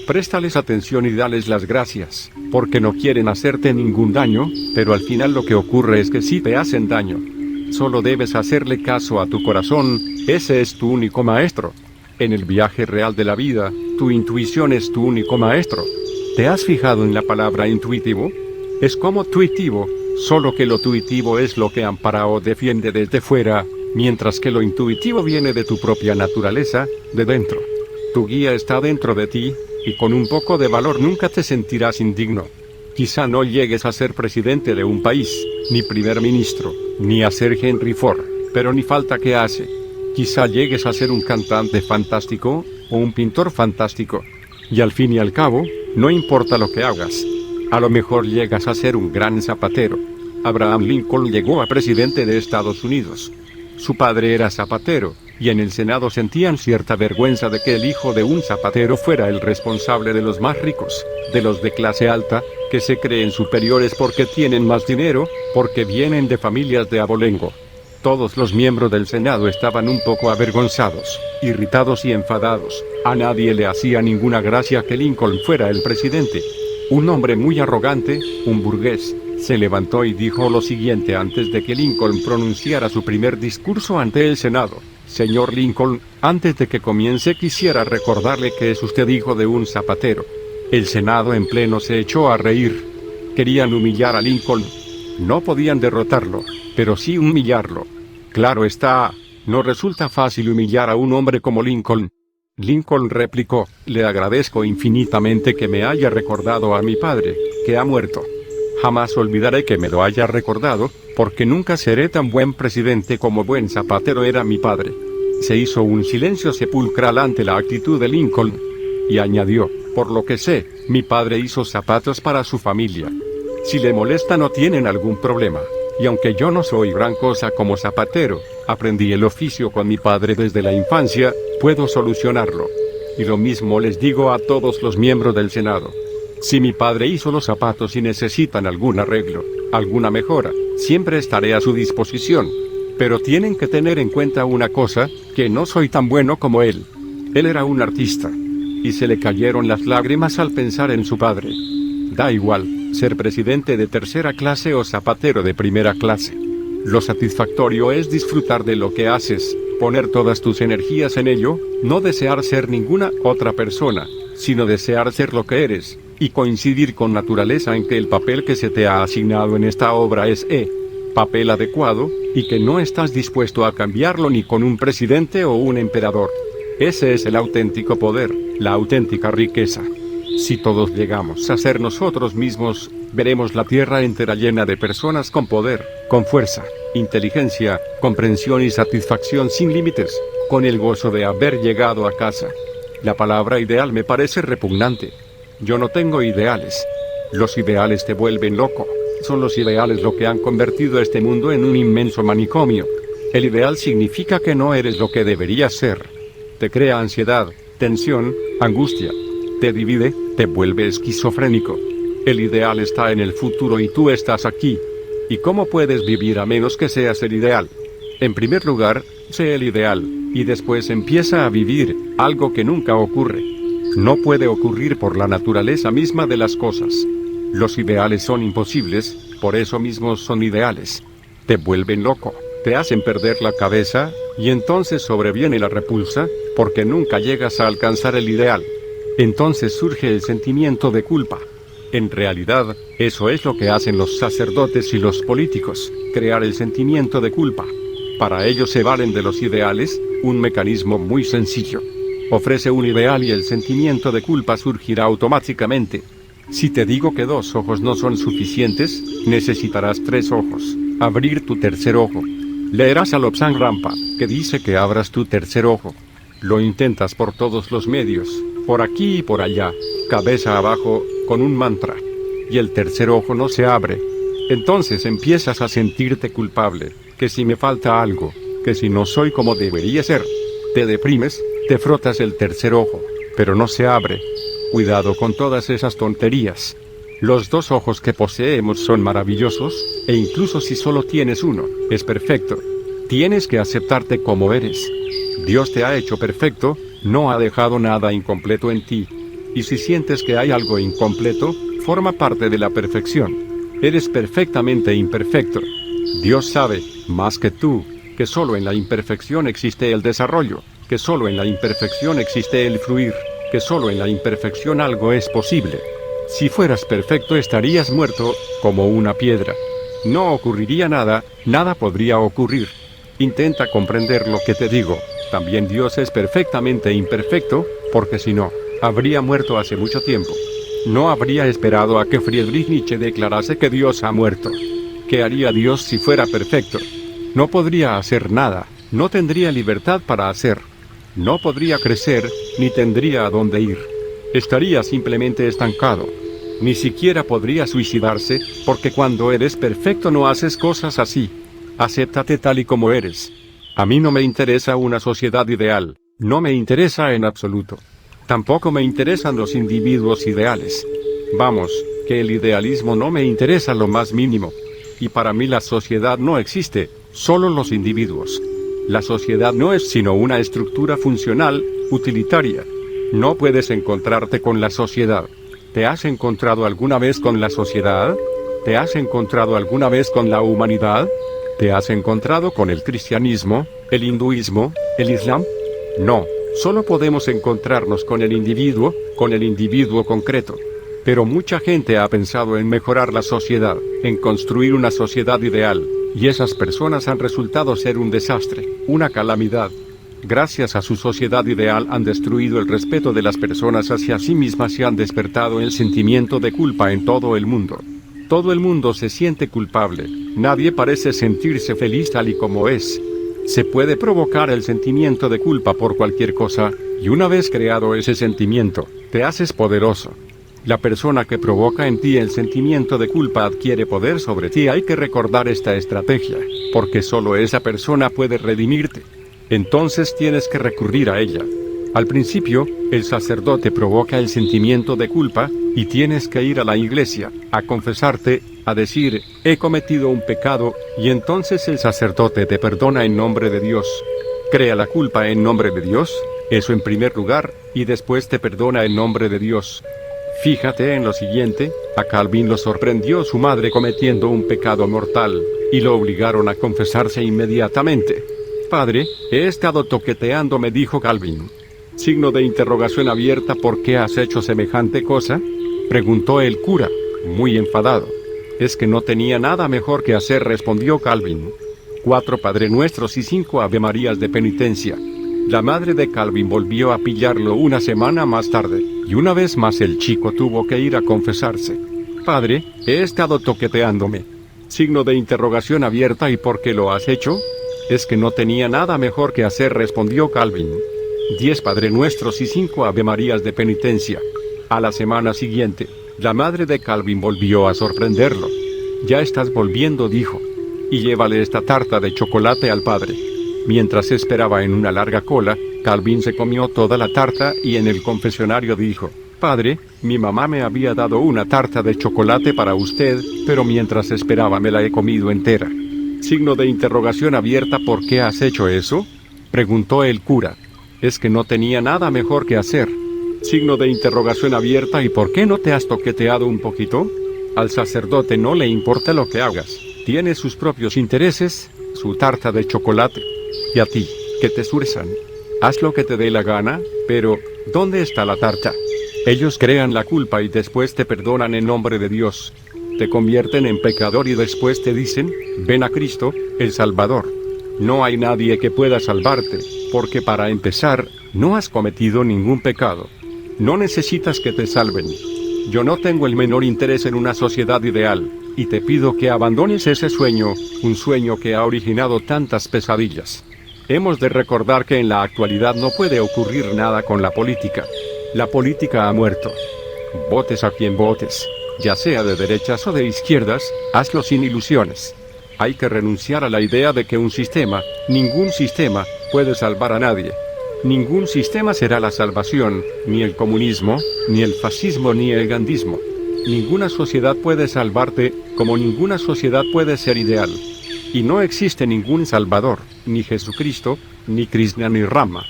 Préstales atención y dales las gracias, porque no quieren hacerte ningún daño, pero al final lo que ocurre es que sí te hacen daño. Solo debes hacerle caso a tu corazón, ese es tu único maestro. En el viaje real de la vida, tu intuición es tu único maestro. ¿Te has fijado en la palabra intuitivo? Es como tuitivo, solo que lo tuitivo es lo que ampara o defiende desde fuera, mientras que lo intuitivo viene de tu propia naturaleza, de dentro. Tu guía está dentro de ti, y con un poco de valor nunca te sentirás indigno. Quizá no llegues a ser presidente de un país, ni primer ministro, ni a ser Henry Ford, pero ni falta que hace. Quizá llegues a ser un cantante fantástico, o un pintor fantástico. Y al fin y al cabo, no importa lo que hagas. A lo mejor llegas a ser un gran zapatero. Abraham Lincoln llegó a presidente de Estados Unidos. Su padre era zapatero, y en el Senado sentían cierta vergüenza de que el hijo de un zapatero fuera el responsable de los más ricos, de los de clase alta, que se creen superiores porque tienen más dinero, porque vienen de familias de abolengo. Todos los miembros del Senado estaban un poco avergonzados, irritados y enfadados. A nadie le hacía ninguna gracia que Lincoln fuera el presidente. Un hombre muy arrogante, un burgués, se levantó y dijo lo siguiente antes de que Lincoln pronunciara su primer discurso ante el Senado. Señor Lincoln, antes de que comience quisiera recordarle que es usted hijo de un zapatero. El Senado en pleno se echó a reír. Querían humillar a Lincoln. No podían derrotarlo, pero sí humillarlo. Claro está, no resulta fácil humillar a un hombre como Lincoln. Lincoln replicó, le agradezco infinitamente que me haya recordado a mi padre, que ha muerto. Jamás olvidaré que me lo haya recordado, porque nunca seré tan buen presidente como buen zapatero era mi padre. Se hizo un silencio sepulcral ante la actitud de Lincoln, y añadió, por lo que sé, mi padre hizo zapatos para su familia. Si le molesta no tienen algún problema, y aunque yo no soy gran cosa como zapatero, aprendí el oficio con mi padre desde la infancia, puedo solucionarlo. Y lo mismo les digo a todos los miembros del Senado. Si mi padre hizo los zapatos y necesitan algún arreglo, alguna mejora, siempre estaré a su disposición. Pero tienen que tener en cuenta una cosa, que no soy tan bueno como él. Él era un artista. Y se le cayeron las lágrimas al pensar en su padre. Da igual, ser presidente de tercera clase o zapatero de primera clase. Lo satisfactorio es disfrutar de lo que haces, poner todas tus energías en ello, no desear ser ninguna otra persona, sino desear ser lo que eres, y coincidir con naturaleza en que el papel que se te ha asignado en esta obra es papel adecuado, y que no estás dispuesto a cambiarlo ni con un presidente o un emperador. Ese es el auténtico poder, la auténtica riqueza. Si todos llegamos a ser nosotros mismos, veremos la tierra entera llena de personas con poder, con fuerza, inteligencia, comprensión y satisfacción sin límites, con el gozo de haber llegado a casa. La palabra ideal me parece repugnante. Yo no tengo ideales. Los ideales te vuelven loco. Son los ideales lo que han convertido este mundo en un inmenso manicomio. El ideal significa que no eres lo que deberías ser. Te crea ansiedad, tensión, angustia. Te divide, te vuelve esquizofrénico. El ideal está en el futuro y tú estás aquí. ¿Y cómo puedes vivir a menos que seas el ideal? En primer lugar, sé el ideal, y después empieza a vivir, algo que nunca ocurre. No puede ocurrir por la naturaleza misma de las cosas. Los ideales son imposibles, por eso mismos son ideales. Te vuelven loco, te hacen perder la cabeza, y entonces sobreviene la repulsa, porque nunca llegas a alcanzar el ideal. Entonces surge el sentimiento de culpa. En realidad, eso es lo que hacen los sacerdotes y los políticos, crear el sentimiento de culpa. Para ello se valen de los ideales, un mecanismo muy sencillo. Ofrece un ideal y el sentimiento de culpa surgirá automáticamente. Si te digo que 2 ojos no son suficientes, necesitarás 3 ojos. Abrir tu tercer ojo. Leerás a Lobsang Rampa, que dice que abras tu tercer ojo. Lo intentas por todos los medios, por aquí y por allá, cabeza abajo, con un mantra. Y el tercer ojo no se abre. Entonces empiezas a sentirte culpable, que si me falta algo, que si no soy como debería ser. Te deprimes, te frotas el tercer ojo, pero no se abre. Cuidado con todas esas tonterías. Los 2 ojos que poseemos son maravillosos, e incluso si solo tienes uno, es perfecto. Tienes que aceptarte como eres. Dios te ha hecho perfecto, no ha dejado nada incompleto en ti. Y si sientes que hay algo incompleto, forma parte de la perfección. Eres perfectamente imperfecto. Dios sabe, más que tú, que solo en la imperfección existe el desarrollo, que solo en la imperfección existe el fluir, que solo en la imperfección algo es posible. Si fueras perfecto estarías muerto, como una piedra. No ocurriría nada, nada podría ocurrir. Intenta comprender lo que te digo. También Dios es perfectamente imperfecto, porque si no, habría muerto hace mucho tiempo. No habría esperado a que Friedrich Nietzsche declarase que Dios ha muerto. ¿Qué haría Dios si fuera perfecto? No podría hacer nada, no tendría libertad para hacer. No podría crecer, ni tendría a dónde ir. Estaría simplemente estancado. Ni siquiera podría suicidarse, porque cuando eres perfecto no haces cosas así. Acéptate tal y como eres. A mí no me interesa una sociedad ideal, no me interesa en absoluto. Tampoco me interesan los individuos ideales. Vamos, que el idealismo no me interesa lo más mínimo. Y para mí la sociedad no existe, solo los individuos. La sociedad no es sino una estructura funcional, utilitaria. No puedes encontrarte con la sociedad. ¿Te has encontrado alguna vez con la sociedad? ¿Te has encontrado alguna vez con la humanidad? ¿Te has encontrado con el cristianismo, el hinduismo, el islam? No, solo podemos encontrarnos con el individuo concreto. Pero mucha gente ha pensado en mejorar la sociedad, en construir una sociedad ideal, y esas personas han resultado ser un desastre, una calamidad. Gracias a su sociedad ideal han destruido el respeto de las personas hacia sí mismas y han despertado el sentimiento de culpa en todo el mundo. Todo el mundo se siente culpable, nadie parece sentirse feliz tal y como es. Se puede provocar el sentimiento de culpa por cualquier cosa, y una vez creado ese sentimiento, te haces poderoso. La persona que provoca en ti el sentimiento de culpa adquiere poder sobre ti. Hay que recordar esta estrategia, porque solo esa persona puede redimirte. Entonces tienes que recurrir a ella. Al principio, el sacerdote provoca el sentimiento de culpa, y tienes que ir a la iglesia, a confesarte, a decir, he cometido un pecado, y entonces el sacerdote te perdona en nombre de Dios. Crea la culpa en nombre de Dios, eso en primer lugar, y después te perdona en nombre de Dios. Fíjate en lo siguiente, a Calvin lo sorprendió su madre cometiendo un pecado mortal, y lo obligaron a confesarse inmediatamente. Padre, he estado toqueteando, me dijo Calvin. Signo de interrogación abierta. ¿Por qué has hecho semejante cosa?, preguntó el cura, muy enfadado. Es que no tenía nada mejor que hacer, respondió Calvin. 4 Padre Nuestros y 5 Ave Marías de penitencia. La madre de Calvin volvió a pillarlo una semana más tarde, y una vez más el chico tuvo que ir a confesarse. Padre, he estado toqueteándome. Signo de interrogación abierta. ¿Y por qué lo has hecho? Es que no tenía nada mejor que hacer, respondió Calvin. 10 Padre Nuestros y 5 Ave Marías de penitencia. A la semana siguiente, la madre de Calvin volvió a sorprenderlo. Ya estás volviendo, dijo. Y llévale esta tarta de chocolate al padre. Mientras esperaba en una larga cola, Calvin se comió toda la tarta y en el confesionario dijo: Padre, mi mamá me había dado una tarta de chocolate para usted, pero mientras esperaba me la he comido entera. Signo de interrogación abierta. ¿Por qué has hecho eso?, preguntó el cura. Es que no tenía nada mejor que hacer. Signo de interrogación abierta. ¿Y por qué no te has toqueteado un poquito? Al sacerdote no le importa lo que hagas. Tiene sus propios intereses, su tarta de chocolate. Y a ti, que te surzan. Haz lo que te dé la gana, pero ¿dónde está la tarta? Ellos crean la culpa y después te perdonan en nombre de Dios. Te convierten en pecador y después te dicen: ven a Cristo, el Salvador. No hay nadie que pueda salvarte, porque para empezar, no has cometido ningún pecado. No necesitas que te salven. Yo no tengo el menor interés en una sociedad ideal, y te pido que abandones ese sueño, un sueño que ha originado tantas pesadillas. Hemos de recordar que en la actualidad no puede ocurrir nada con la política. La política ha muerto. Votes a quien votes, ya sea de derechas o de izquierdas, hazlo sin ilusiones. Hay que renunciar a la idea de que un sistema, ningún sistema, puede salvar a nadie. Ningún sistema será la salvación, ni el comunismo, ni el fascismo, ni el gandhismo. Ninguna sociedad puede salvarte, como ninguna sociedad puede ser ideal. Y no existe ningún Salvador, ni Jesucristo, ni Krishna ni Rama.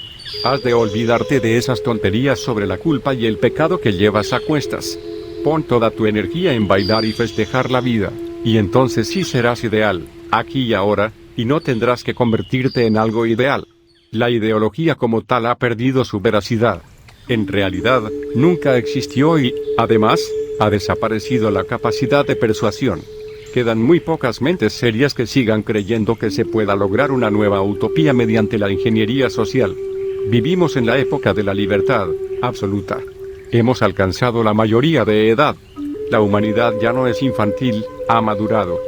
Has de olvidarte de esas tonterías sobre la culpa y el pecado que llevas a cuestas. Pon toda tu energía en bailar y festejar la vida, y entonces sí serás ideal, aquí y ahora, y no tendrás que convertirte en algo ideal. La ideología como tal ha perdido su veracidad. En realidad, nunca existió y, además, ha desaparecido la capacidad de persuasión. Quedan muy pocas mentes serias que sigan creyendo que se pueda lograr una nueva utopía mediante la ingeniería social. Vivimos en la época de la libertad absoluta. Hemos alcanzado la mayoría de edad. La humanidad ya no es infantil, ha madurado.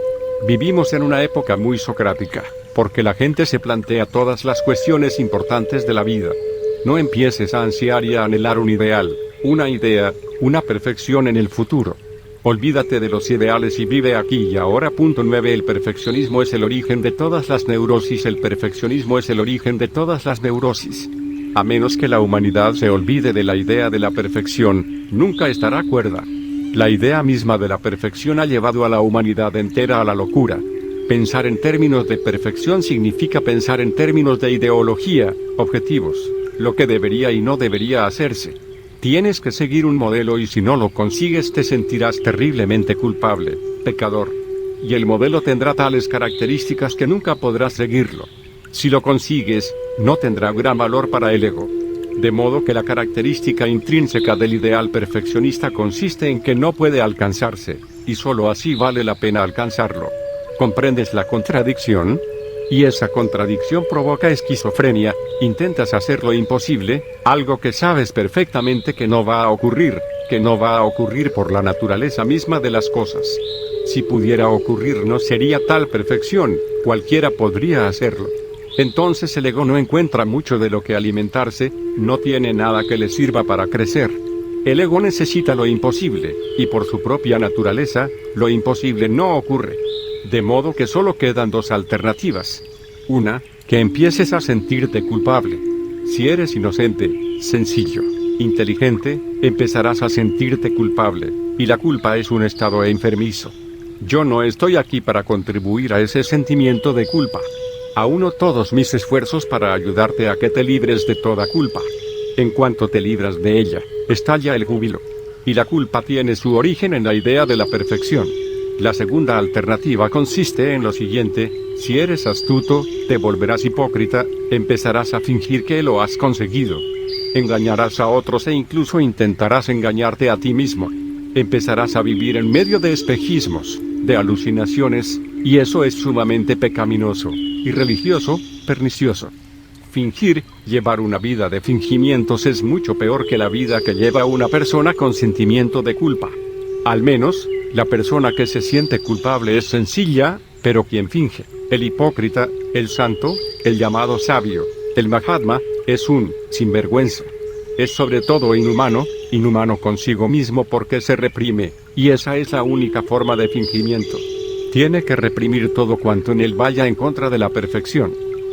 Vivimos en una época muy socrática, porque la gente se plantea todas las cuestiones importantes de la vida. No empieces a ansiar y a anhelar un ideal, una idea, una perfección en el futuro. Olvídate de los ideales y vive aquí y ahora. 9. El perfeccionismo es el origen de todas las neurosis. El perfeccionismo es el origen de todas las neurosis. A menos que la humanidad se olvide de la idea de la perfección, nunca estará cuerda. La idea misma de la perfección ha llevado a la humanidad entera a la locura. Pensar en términos de perfección significa pensar en términos de ideología, objetivos, lo que debería y no debería hacerse. Tienes que seguir un modelo y si no lo consigues te sentirás terriblemente culpable, pecador. Y el modelo tendrá tales características que nunca podrás seguirlo. Si lo consigues, no tendrá gran valor para el ego. De modo que la característica intrínseca del ideal perfeccionista consiste en que no puede alcanzarse, y sólo así vale la pena alcanzarlo. ¿Comprendes la contradicción? Y esa contradicción provoca esquizofrenia. Intentas hacer lo imposible, algo que sabes perfectamente que no va a ocurrir por la naturaleza misma de las cosas. Si pudiera ocurrir no sería tal perfección, cualquiera podría hacerlo. Entonces el ego no encuentra mucho de lo que alimentarse, no tiene nada que le sirva para crecer. El ego necesita lo imposible, y por su propia naturaleza, lo imposible no ocurre. De modo que solo quedan dos alternativas. Una, que empieces a sentirte culpable. Si eres inocente, sencillo, inteligente, empezarás a sentirte culpable, y la culpa es un estado enfermizo. Yo no estoy aquí para contribuir a ese sentimiento de culpa. Aúno todos mis esfuerzos para ayudarte a que te libres de toda culpa. En cuanto te libras de ella, estalla el júbilo. Y la culpa tiene su origen en la idea de la perfección. La segunda alternativa consiste en lo siguiente: si eres astuto, te volverás hipócrita, empezarás a fingir que lo has conseguido. Engañarás a otros e incluso intentarás engañarte a ti mismo. Empezarás a vivir en medio de espejismos, de alucinaciones, Y eso es sumamente pecaminoso, irreligioso, pernicioso. Fingir, llevar una vida de fingimientos es mucho peor que la vida que lleva una persona con sentimiento de culpa. Al menos, la persona que se siente culpable es sencilla, pero quien finge, el hipócrita, el santo, el llamado sabio, el Mahatma, es un sinvergüenza. Es sobre todo inhumano consigo mismo porque se reprime, y esa es la única forma de fingimiento. Tiene que reprimir todo cuanto en él vaya en contra de la perfección.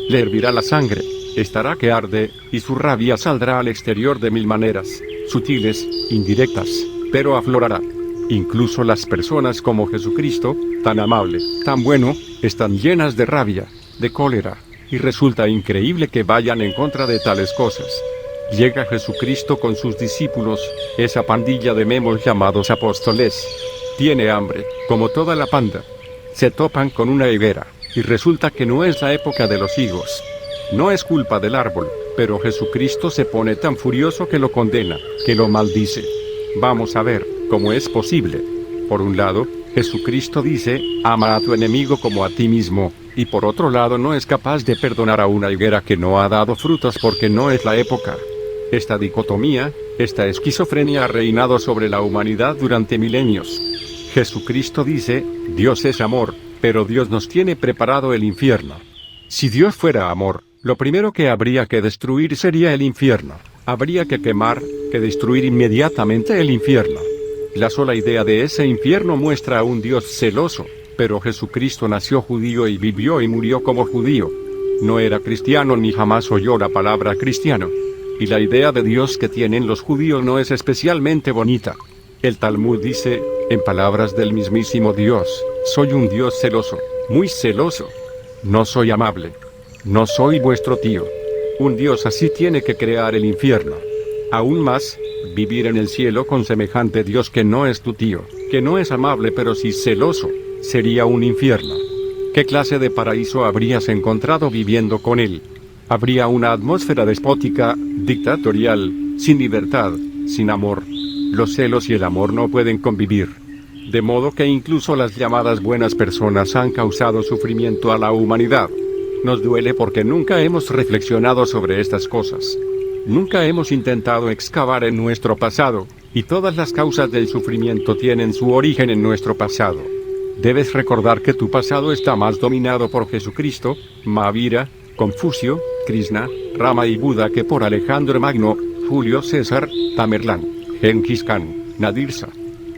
Le hervirá la sangre, estará que arde, y su rabia saldrá al exterior de mil maneras, sutiles, indirectas, pero aflorará. Incluso las personas como Jesucristo, tan amable, tan bueno, están llenas de rabia, de cólera, y resulta increíble que vayan en contra de tales cosas. Llega Jesucristo con sus discípulos, esa pandilla de memos llamados apóstoles. Tiene hambre, como toda la panda. Se topan con una higuera, y resulta que no es la época de los higos. No es culpa del árbol, pero Jesucristo se pone tan furioso que lo condena, que lo maldice. Vamos a ver, ¿cómo es posible? Por un lado, Jesucristo dice, ama a tu enemigo como a ti mismo, y por otro lado no es capaz de perdonar a una higuera que no ha dado frutos porque no es la época. Esta dicotomía, esta esquizofrenia ha reinado sobre la humanidad durante milenios. Jesucristo dice, Dios es amor, pero Dios nos tiene preparado el infierno. Si Dios fuera amor, lo primero que habría que destruir sería el infierno. Habría que quemar, que destruir inmediatamente el infierno. La sola idea de ese infierno muestra a un Dios celoso, pero Jesucristo nació judío y vivió y murió como judío. No era cristiano ni jamás oyó la palabra cristiano. Y la idea de Dios que tienen los judíos no es especialmente bonita. El Talmud dice, en palabras del mismísimo Dios, soy un Dios celoso, muy celoso. No soy amable. No soy vuestro tío. Un Dios así tiene que crear el infierno. Aún más, vivir en el cielo con semejante Dios que no es tu tío, que no es amable pero sí celoso, sería un infierno. ¿Qué clase de paraíso habrías encontrado viviendo con él? Habría una atmósfera despótica, dictatorial, sin libertad, sin amor. Los celos y el amor no pueden convivir. De modo que incluso las llamadas buenas personas han causado sufrimiento a la humanidad. Nos duele porque nunca hemos reflexionado sobre estas cosas. Nunca hemos intentado excavar en nuestro pasado, y todas las causas del sufrimiento tienen su origen en nuestro pasado. Debes recordar que tu pasado está más dominado por Jesucristo, Mahavira, Confucio, Krishna, Rama y Buda que por Alejandro Magno, Julio César, Tamerlán, Genghis Khan, Nadir Shah.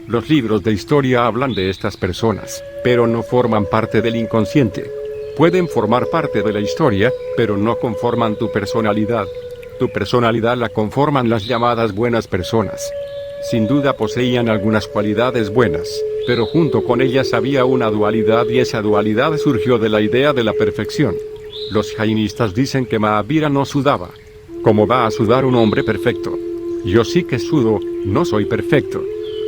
Los libros de historia hablan de estas personas, pero no forman parte del inconsciente. Pueden formar parte de la historia, pero no conforman tu personalidad. Tu personalidad la conforman las llamadas buenas personas. Sin duda poseían algunas cualidades buenas, pero junto con ellas había una dualidad y esa dualidad surgió de la idea de la perfección. Los jainistas dicen que Mahavira no sudaba. ¿Cómo va a sudar un hombre perfecto? Yo sí que sudo, no soy perfecto.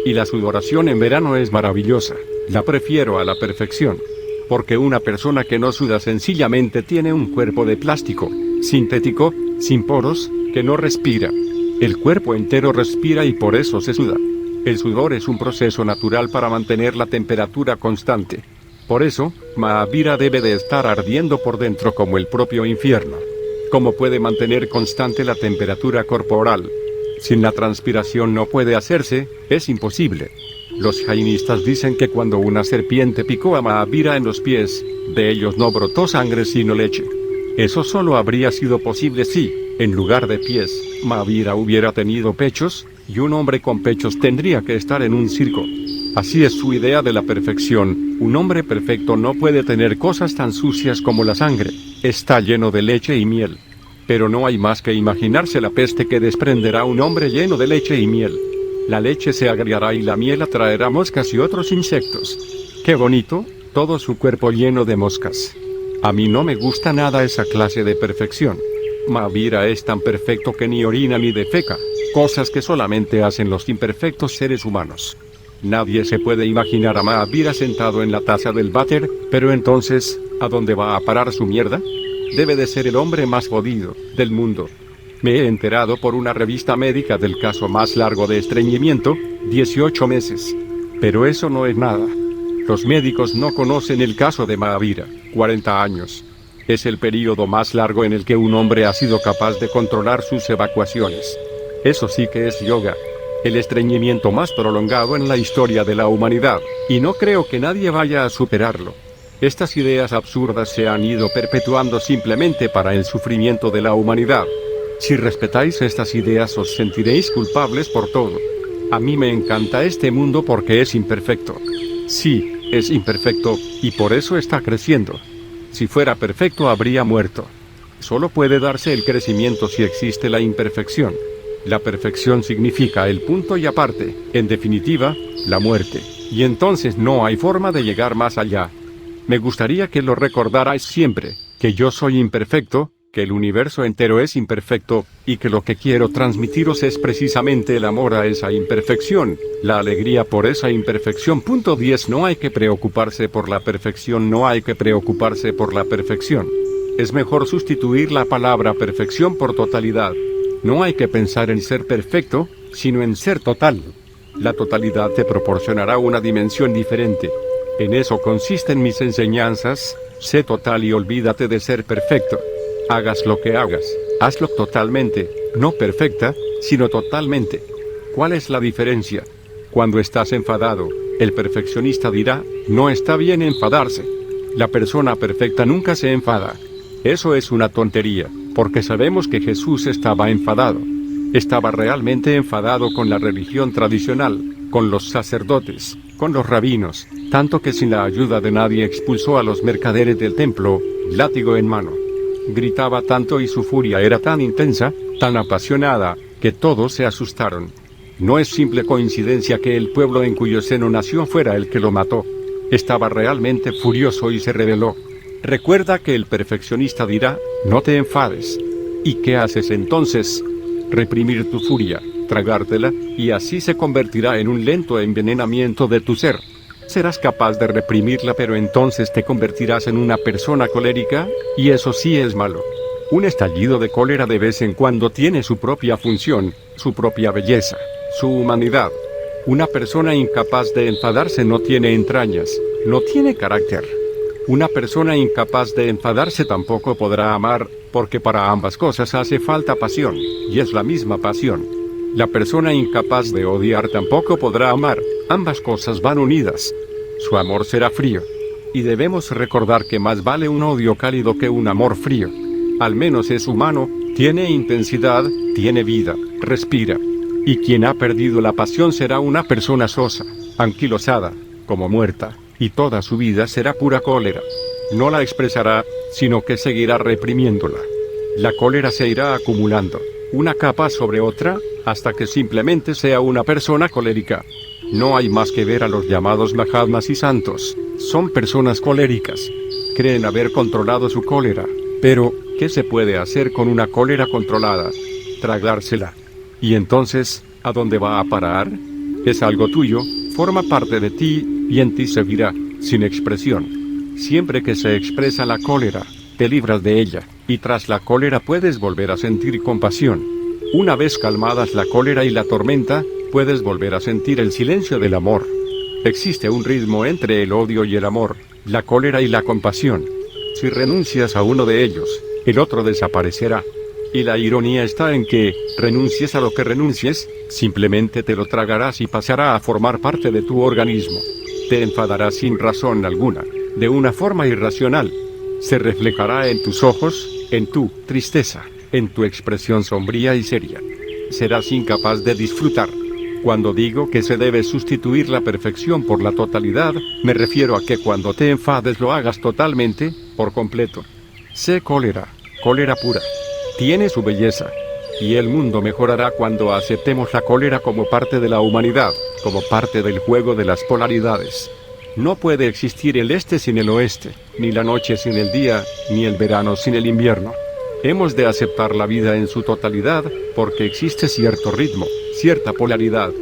Y la sudoración en verano es maravillosa, la prefiero a la perfección. Porque una persona que no suda sencillamente tiene un cuerpo de plástico, sintético, sin poros, que no respira. El cuerpo entero respira y por eso se suda. El sudor es un proceso natural para mantener la temperatura constante. Por eso, Mahavira debe de estar ardiendo por dentro como el propio infierno. ¿Cómo puede mantener constante la temperatura corporal? Sin la transpiración no puede hacerse, es imposible. Los jainistas dicen que cuando una serpiente picó a Mahavira en los pies, de ellos no brotó sangre sino leche. Eso solo habría sido posible si, en lugar de pies, Mahavira hubiera tenido pechos, y un hombre con pechos tendría que estar en un circo. Así es su idea de la perfección. Un hombre perfecto no puede tener cosas tan sucias como la sangre. Está lleno de leche y miel. Pero no hay más que imaginarse la peste que desprenderá un hombre lleno de leche y miel. La leche se agriará y la miel atraerá moscas y otros insectos. ¡Qué bonito! Todo su cuerpo lleno de moscas. A mí no me gusta nada esa clase de perfección. Mahavira es tan perfecto que ni orina ni defeca, cosas que solamente hacen los imperfectos seres humanos. Nadie se puede imaginar a Mahavira sentado en la taza del váter, pero entonces, ¿a dónde va a parar su mierda? Debe de ser el hombre más jodido del mundo. Me he enterado por una revista médica del caso más largo de estreñimiento, 18 meses. Pero eso no es nada. Los médicos no conocen el caso de Mahavira, 40 años. Es el período más largo en el que un hombre ha sido capaz de controlar sus evacuaciones. Eso sí que es yoga. El estreñimiento más prolongado en la historia de la humanidad, y no creo que nadie vaya a superarlo. Estas ideas absurdas se han ido perpetuando simplemente para el sufrimiento de la humanidad. Si respetáis estas ideas os sentiréis culpables por todo. A mí me encanta este mundo porque es imperfecto. Sí, es imperfecto, y por eso está creciendo. Si fuera perfecto habría muerto. Solo puede darse el crecimiento si existe la imperfección. La perfección significa el punto y aparte, en definitiva, la muerte. Y entonces no hay forma de llegar más allá. Me gustaría que lo recordarais siempre, que yo soy imperfecto, que el universo entero es imperfecto, y que lo que quiero transmitiros es precisamente el amor a esa imperfección, la alegría por esa imperfección. Punto 10. No hay que preocuparse por la perfección, no hay que preocuparse por la perfección. Es mejor sustituir la palabra perfección por totalidad. No hay que pensar en ser perfecto, sino en ser total. La totalidad te proporcionará una dimensión diferente. En eso consisten mis enseñanzas: sé total y olvídate de ser perfecto. Hagas lo que hagas, hazlo totalmente, no perfecta, sino totalmente. ¿Cuál es la diferencia? Cuando estás enfadado, el perfeccionista dirá, no está bien enfadarse. La persona perfecta nunca se enfada. Eso es una tontería, porque sabemos que Jesús estaba enfadado. Estaba realmente enfadado con la religión tradicional, con los sacerdotes, con los rabinos, tanto que sin la ayuda de nadie expulsó a los mercaderes del templo, látigo en mano. Gritaba tanto y su furia era tan intensa, tan apasionada, que todos se asustaron. No es simple coincidencia que el pueblo en cuyo seno nació fuera el que lo mató. Estaba realmente furioso y se rebeló. Recuerda que el perfeccionista dirá, no te enfades. ¿Y qué haces entonces? Reprimir tu furia, tragártela, y así se convertirá en un lento envenenamiento de tu ser. Serás capaz de reprimirla, pero entonces te convertirás en una persona colérica, y eso sí es malo. Un estallido de cólera de vez en cuando tiene su propia función, su propia belleza, su humanidad. Una persona incapaz de enfadarse no tiene entrañas, no tiene carácter. Una persona incapaz de enfadarse tampoco podrá amar, porque para ambas cosas hace falta pasión, y es la misma pasión. La persona incapaz de odiar tampoco podrá amar, ambas cosas van unidas. Su amor será frío. Y debemos recordar que más vale un odio cálido que un amor frío. Al menos es humano, tiene intensidad, tiene vida, respira. Y quien ha perdido la pasión será una persona sosa, anquilosada, como muerta, y toda su vida será pura cólera. No la expresará, sino que seguirá reprimiéndola. La cólera se irá acumulando, una capa sobre otra, hasta que simplemente sea una persona colérica. No hay más que ver a los llamados Mahatmas y santos. Son personas coléricas. Creen haber controlado su cólera. Pero, ¿qué se puede hacer con una cólera controlada? Tragársela. Y entonces, ¿a dónde va a parar? Es algo tuyo, forma parte de ti, y en ti se verá, sin expresión. Siempre que se expresa la cólera, te libras de ella, y tras la cólera puedes volver a sentir compasión. Una vez calmadas la cólera y la tormenta, puedes volver a sentir el silencio del amor. Existe un ritmo entre el odio y el amor, la cólera y la compasión. Si renuncias a uno de ellos, el otro desaparecerá. Y la ironía está en que, renuncies a lo que renuncies, simplemente te lo tragarás y pasará a formar parte de tu organismo. Te enfadarás sin razón alguna, de una forma irracional. Se reflejará en tus ojos, en tu tristeza, en tu expresión sombría y seria. Serás incapaz de disfrutar. Cuando digo que se debe sustituir la perfección por la totalidad, me refiero a que cuando te enfades lo hagas totalmente, por completo. Sé cólera, cólera pura. Tiene su belleza. Y el mundo mejorará cuando aceptemos la cólera como parte de la humanidad, como parte del juego de las polaridades. No puede existir el este sin el oeste, ni la noche sin el día, ni el verano sin el invierno. Hemos de aceptar la vida en su totalidad, porque existe cierto ritmo, cierta polaridad,